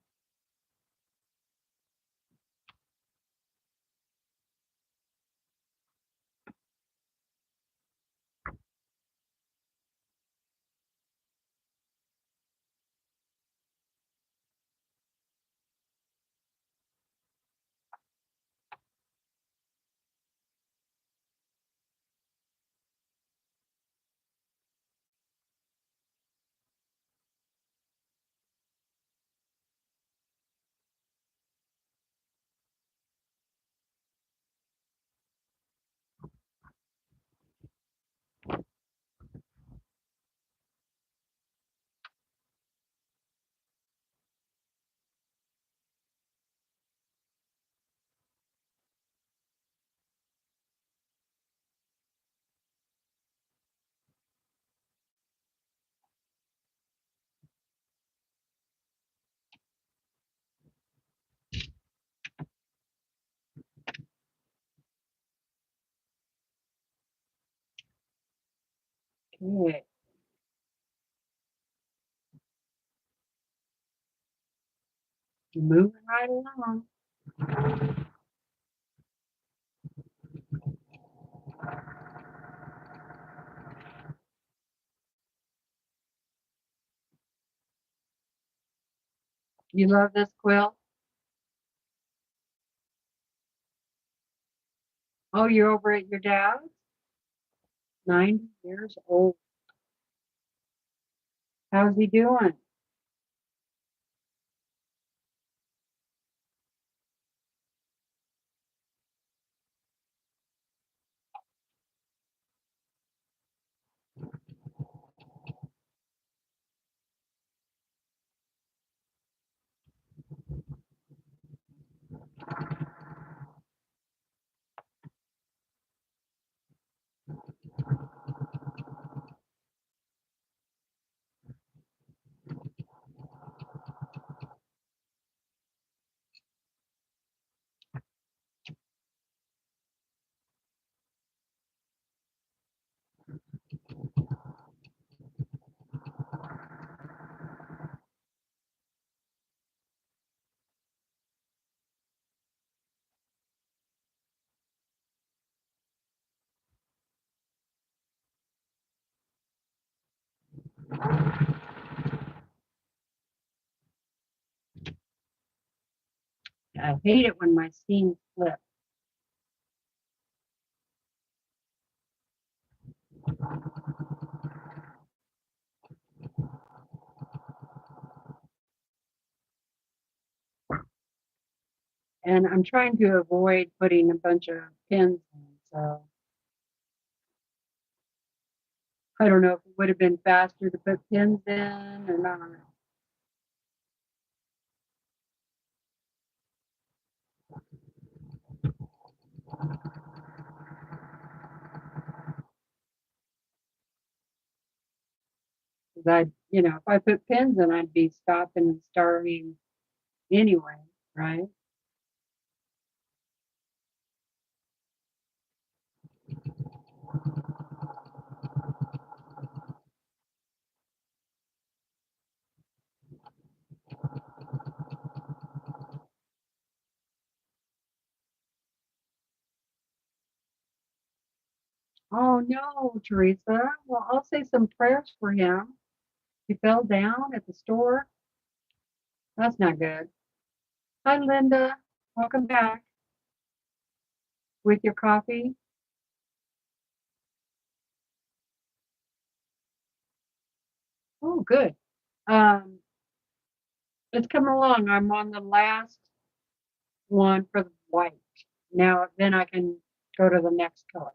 Okay. Moving right along. You love this quilt? Oh, you're over at your dad's? 90 years old. How's he doing? I hate it when my seams flip. And I'm trying to avoid putting a bunch of pins in, so I don't know if it would have been faster to put pins in or not. 'Cause if I put pins in, I'd be stopping and starting anyway, right? Oh no, Teresa. Well, I'll say some prayers for him. He fell down at the store. That's not good. Hi, Linda. Welcome back with your coffee. Oh, good. Um, it's coming along. I'm on the last one for the white. Now, then I can go to the next color.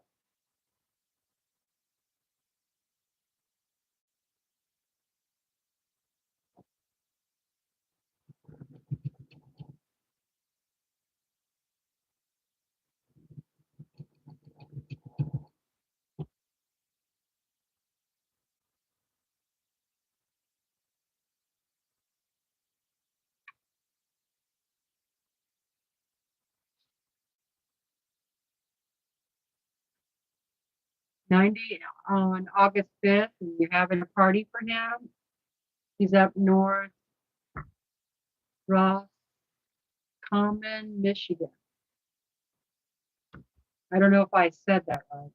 '90 on August 5th, and you're having a party for him. He's up north, Ross Common, Michigan. I don't know if I said that right.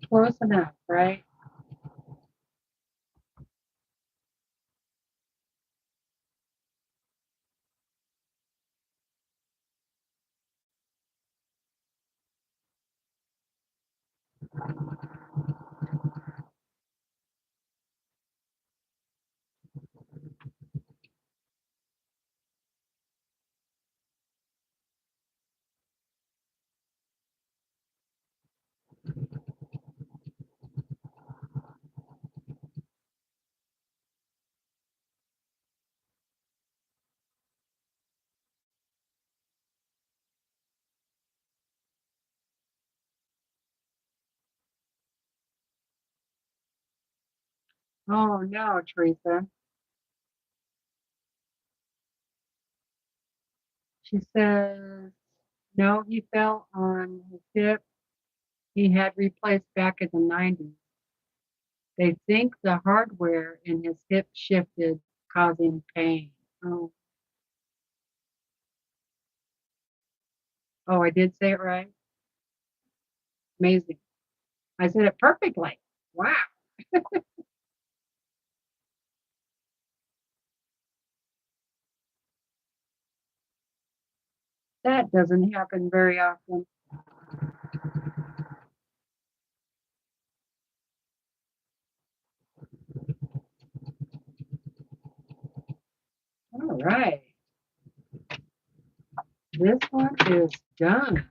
Close enough, right? Oh no, Teresa. She says, no, he fell on his hip. He had replaced back in the '90s. They think the hardware in his hip shifted, causing pain. Oh, oh, I did say it right. Amazing. I said it perfectly. Wow. That doesn't happen very often. All right. This one is done.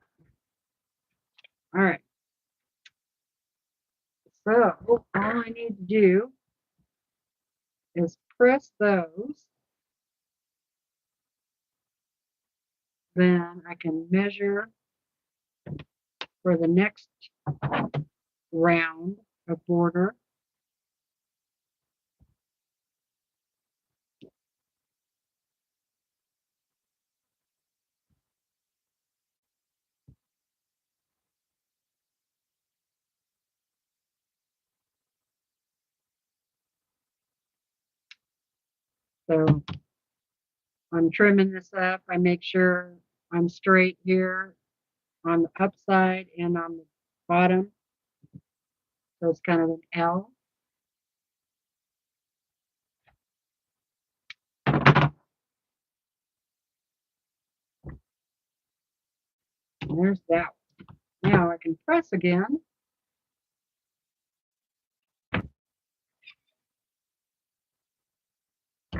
All right. So all I need to do is press those. Then I can measure for the next round of border. So I'm trimming this up. I make sure I'm straight here on the upside and on the bottom. So it's kind of an L. And there's that. Now I can press again.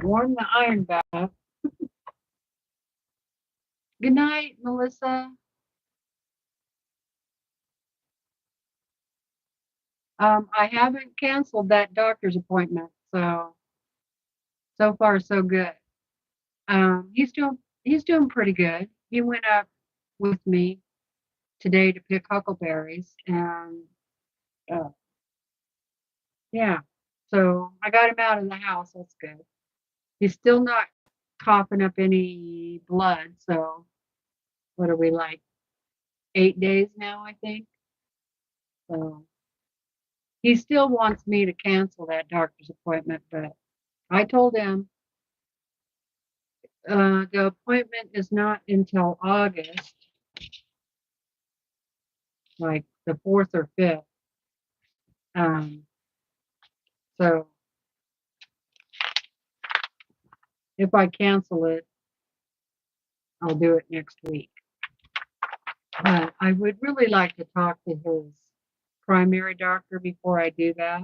Warm the iron bath. Good night, Melissa. I haven't canceled that doctor's appointment, so far so good. He's doing pretty good. He went up with me today to pick huckleberries, and uh, yeah, so I got him out of the house. That's good. He's still not coughing up any blood. So what are we, like 8 days now, I think. So he still wants me to cancel that doctor's appointment, but I told him the appointment is not until August, like the 4th or 5th. So if I cancel it, I'll do it next week. But I would really like to talk to his primary doctor before I do that.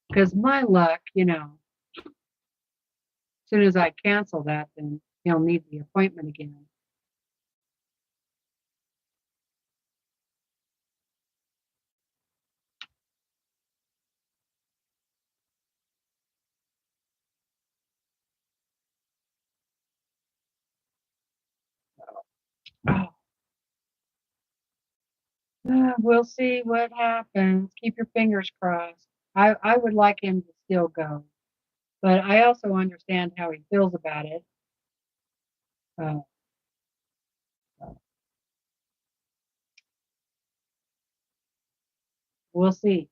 Because my luck, as soon as I cancel that, then he'll need the appointment again. We'll see what happens. Keep your fingers crossed. I would like him to still go, but I also understand how he feels about it. Uh, we'll see.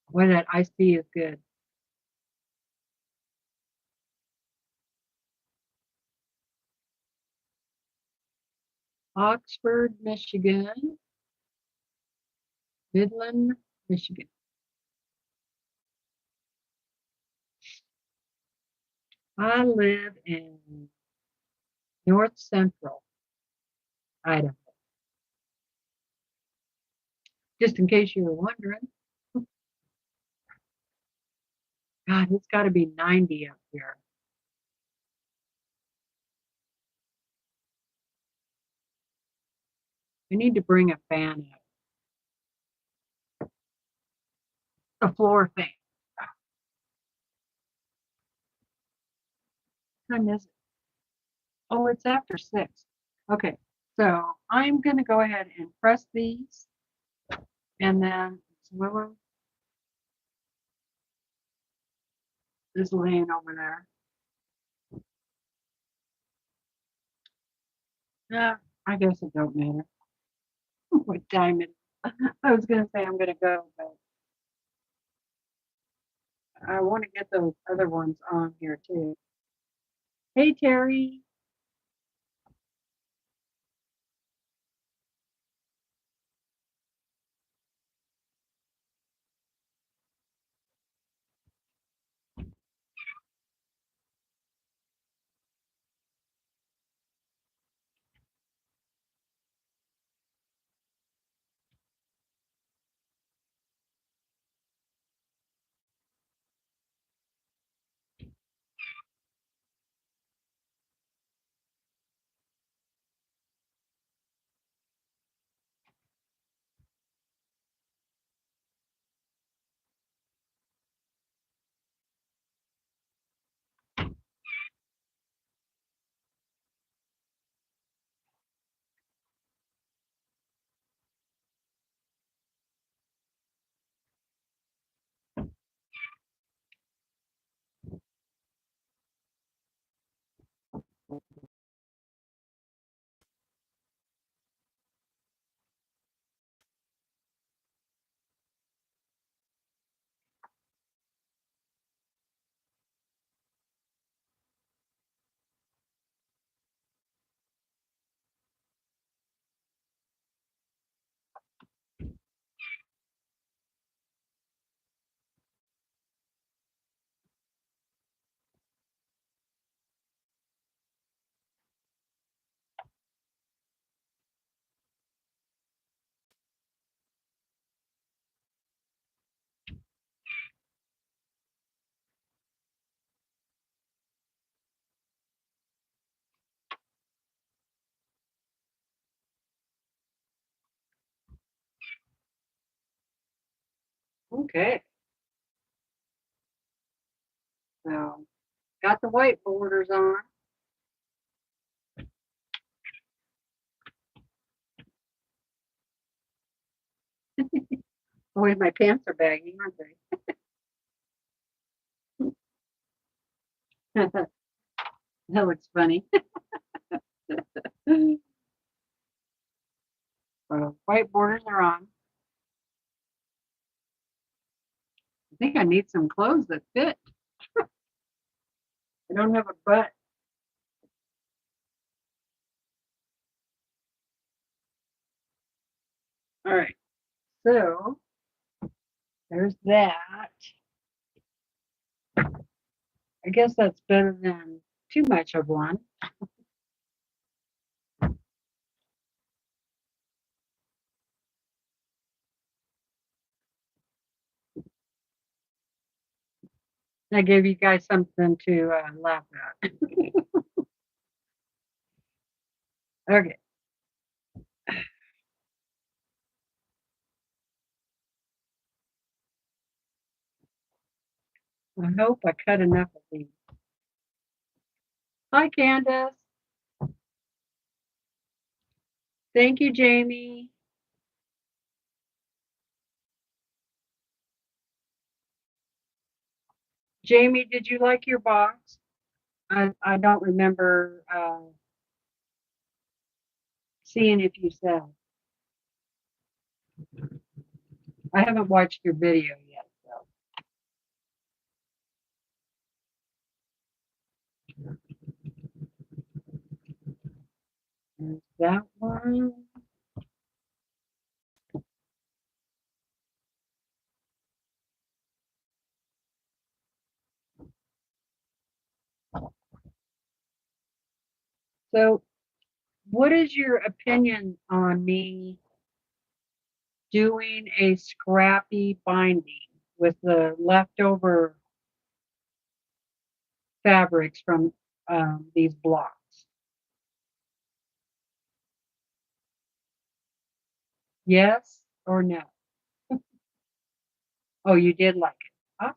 What that iced tea is good. Oxford, Michigan. Midland, Michigan. I live in North Central Idaho. Just in case you were wondering. God, it's got to be 90 up here. I need to bring a fan up. A floor fan. What time is it? Oh, it's after 6. Okay, so I'm going to go ahead and press these, and then Willow is laying over there. Yeah, I guess it don't matter what time it is. I was going to say I'm going to go, but I want to get those other ones on here too. Hey, Terry. Okay. So got the white borders on. Oh, my pants are baggy, aren't they? That looks funny. White borders are on. I think I need some clothes that fit. I don't have a butt. All right. So there's that. I guess that's better than too much of one. I gave you guys something to laugh at. Okay. I hope I cut enough of these. Hi, Candace. Thank you, Jamie. Jamie, did you like your box? I don't remember seeing if you said. I haven't watched your video yet. So. There's that one. So, what is your opinion on me doing a scrappy binding with the leftover fabrics from these blocks? Yes or no? Oh, you did like it. Awesome.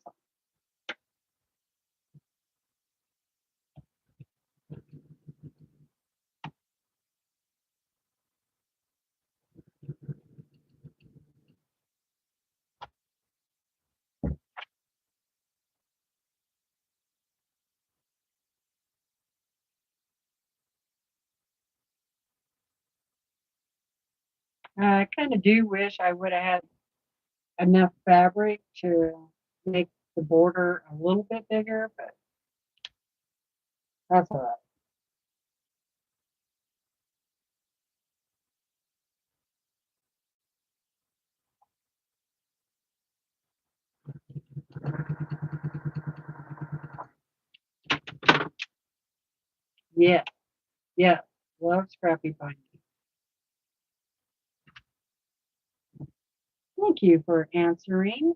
I kind of do wish I would have had enough fabric to make the border a little bit bigger, but that's all right. Yeah, yeah. Love scrappy binding. Thank you for answering.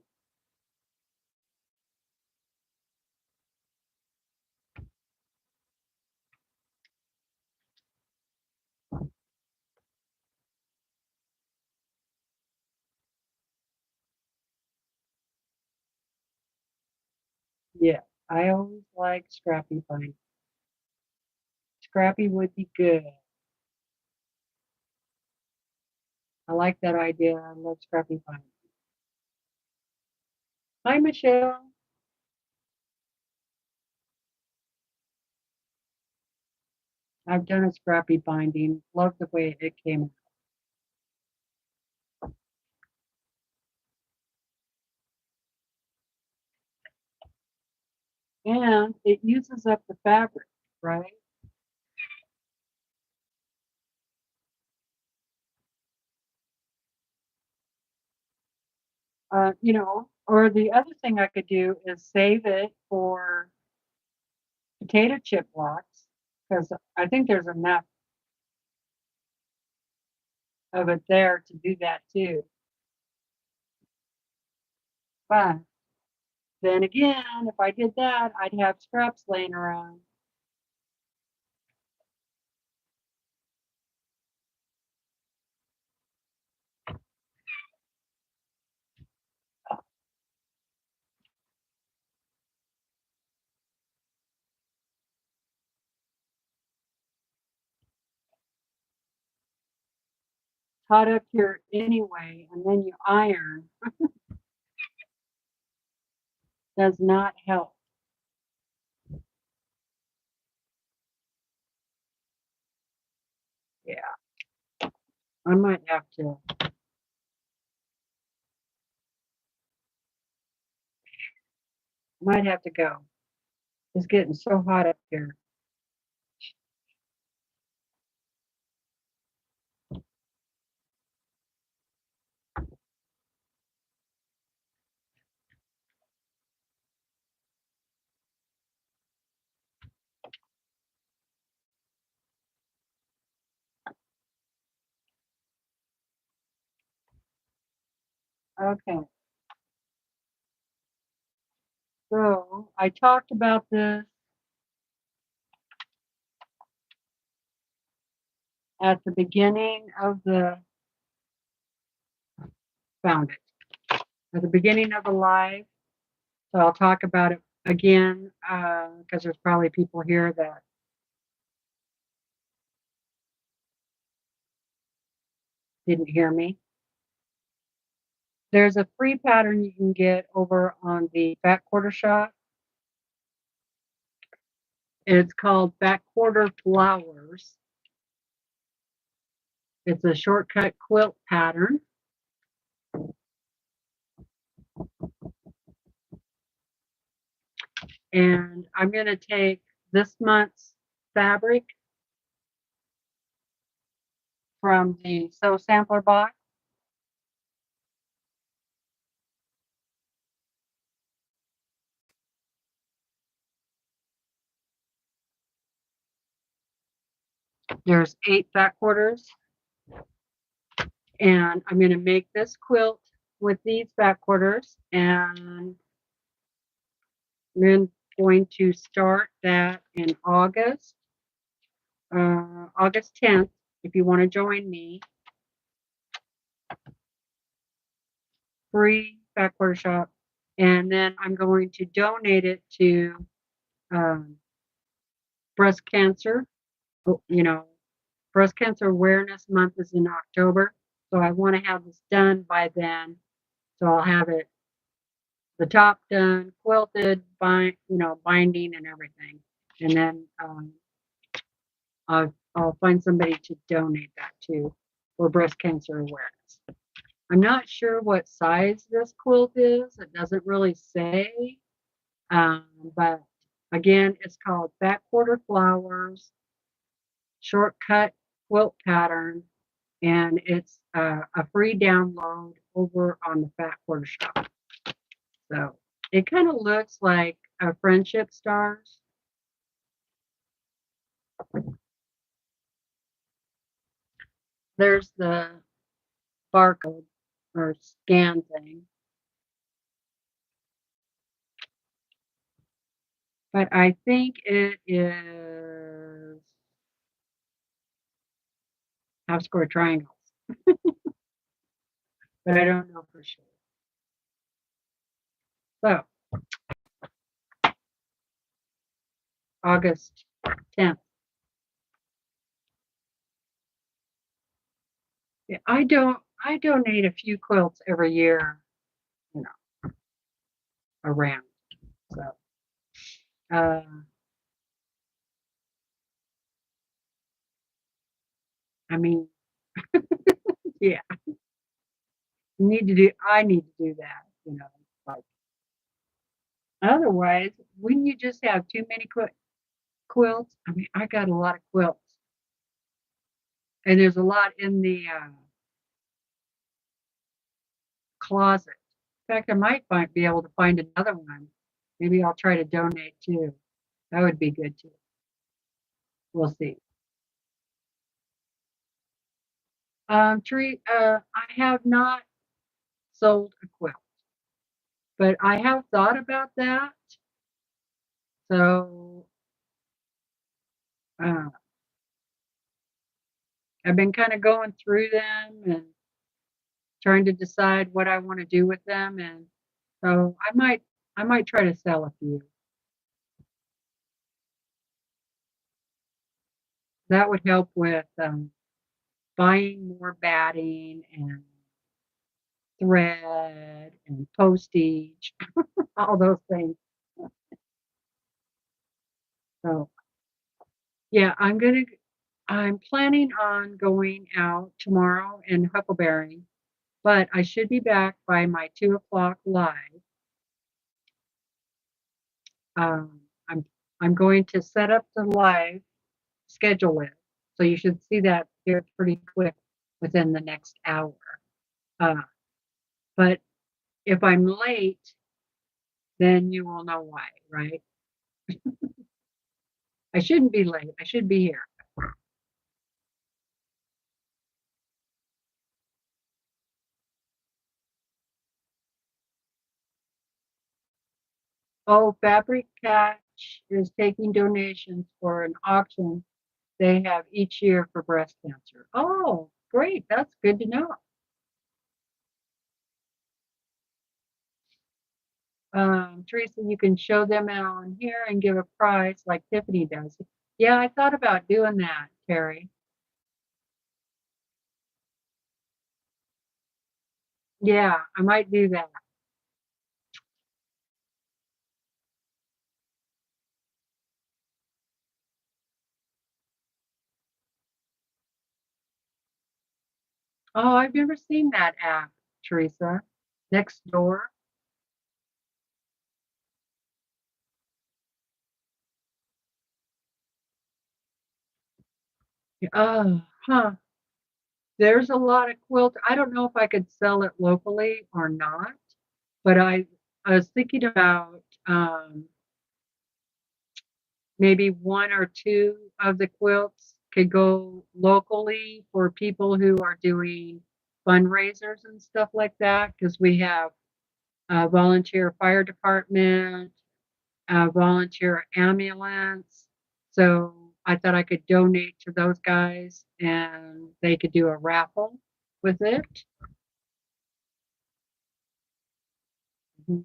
Yeah, I always like scrappy binding. Scrappy would be good. I like that idea. I love scrappy binding. Hi, Michelle. I've done a scrappy binding. Love the way it came out. And it uses up the fabric, right? Or the other thing I could do is save it for potato chip blocks because I think there's enough of it there to do that too. But then again, if I did that, I'd have scraps laying around. hot up here anyway, and then you iron. Does not help. Yeah, I might have to. Might have to go. It's getting so hot up here. Okay. So I talked about this at the beginning of the found it at the beginning of the live. So I'll talk about it again because there's probably people here that didn't hear me. There's a free pattern you can get over on the Fat Quarter Shop. It's called Fat Quarter Flowers. It's a shortcut quilt pattern. And I'm going to take this month's fabric from the Sew Sampler box. There's 8 fat quarters. And I'm going to make this quilt with these fat quarters. And I'm going to start that in August 10th, if you want to join me. Free fat quarter shop. And then I'm going to donate it to breast cancer. Breast Cancer Awareness Month is in October. So I want to have this done by then. So I'll have it, the top done, quilted, binding and everything. And then I'll find somebody to donate that to for breast cancer awareness. I'm not sure what size this quilt is. It doesn't really say. But again, it's called Fat Quarter Flowers Shortcut Quilt Pattern. And it's a free download over on the Fat Quarter Shop. So it kind of looks like a friendship stars. There's the barcode or scan thing. But I think it is half square triangles. But I don't know for sure. So August 10th. Yeah, I donate a few quilts every year, around. So I mean, yeah. I need to do that, like otherwise, wouldn't you just have too many quilts? I mean, I got a lot of quilts. And there's a lot in the closet. In fact, I might be able to find another one. Maybe I'll try to donate too. That would be good too. We'll see. I have not sold a quilt, but I have thought about that. So I've been kind of going through them and trying to decide what I want to do with them, and so I might try to sell a few. That would help with buying more batting and thread and postage, all those things. So yeah, I'm planning on going out tomorrow in Huckleberry, but I should be back by my 2 o'clock live. Um, I'm I'm going to set up the live, schedule it, so you should see that here pretty quick within the next hour. Uh, but if I'm late, then you will know why, right? I shouldn't be late. I should be here. Oh, Fabric Catch is taking donations for an auction they have each year for breast cancer. Oh, great. That's good to know. Teresa, you can show them on here and give a prize like Tiffany does. Yeah, I thought about doing that, Terry. Yeah, I might do that. Oh, I've never seen that app, Teresa. Next door. Oh, huh. There's a lot of quilt. I don't know if I could sell it locally or not, but I was thinking about maybe one or two of the quilts could go locally for people who are doing fundraisers and stuff like that, because we have a volunteer fire department, a volunteer ambulance. So I thought I could donate to those guys and they could do a raffle with it. Mhm.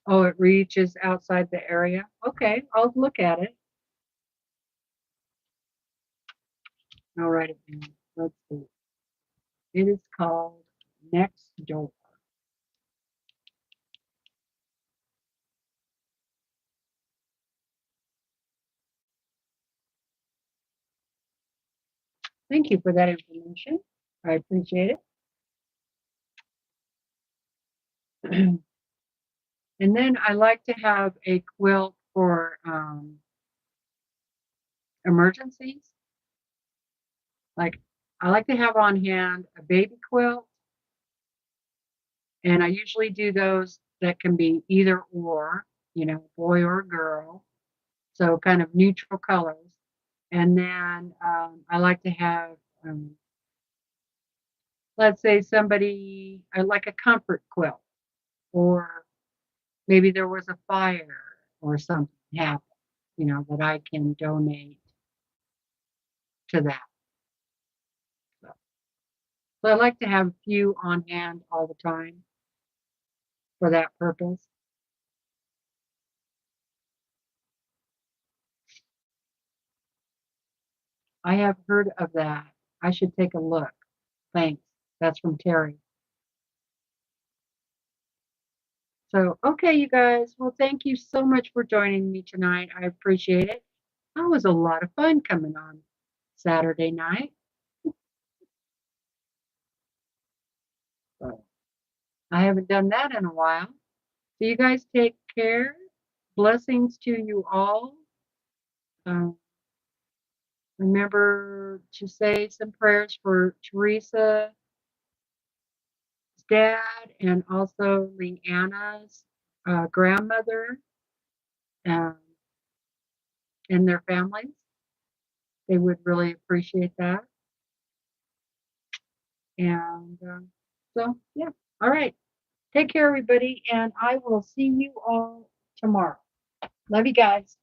Oh, it reaches outside the area. Okay, I'll look at it. I'll write it down. Let's see. It is called Next Door. Thank you for that information. I appreciate it. And then I like to have a quilt for emergencies. Like I like to have on hand a baby quilt, and I usually do those that can be either or, boy or girl, so kind of neutral colors. And then I like to have, let's say somebody, like a comfort quilt, or maybe there was a fire or something happened, that I can donate to that. So, so I like to have a few on hand all the time for that purpose. I have heard of that. I should take a look. Thanks. That's from Terry. So, okay, you guys. Well, thank you so much for joining me tonight. I appreciate it. That was a lot of fun coming on Saturday night. So I haven't done that in a while. So you guys take care. Blessings to you all. Um, remember to say some prayers for Teresa's dad and also Leanna's grandmother um, and their families. They would really appreciate that. And so, yeah. All right. Take care, everybody. And I will see you all tomorrow. Love you guys.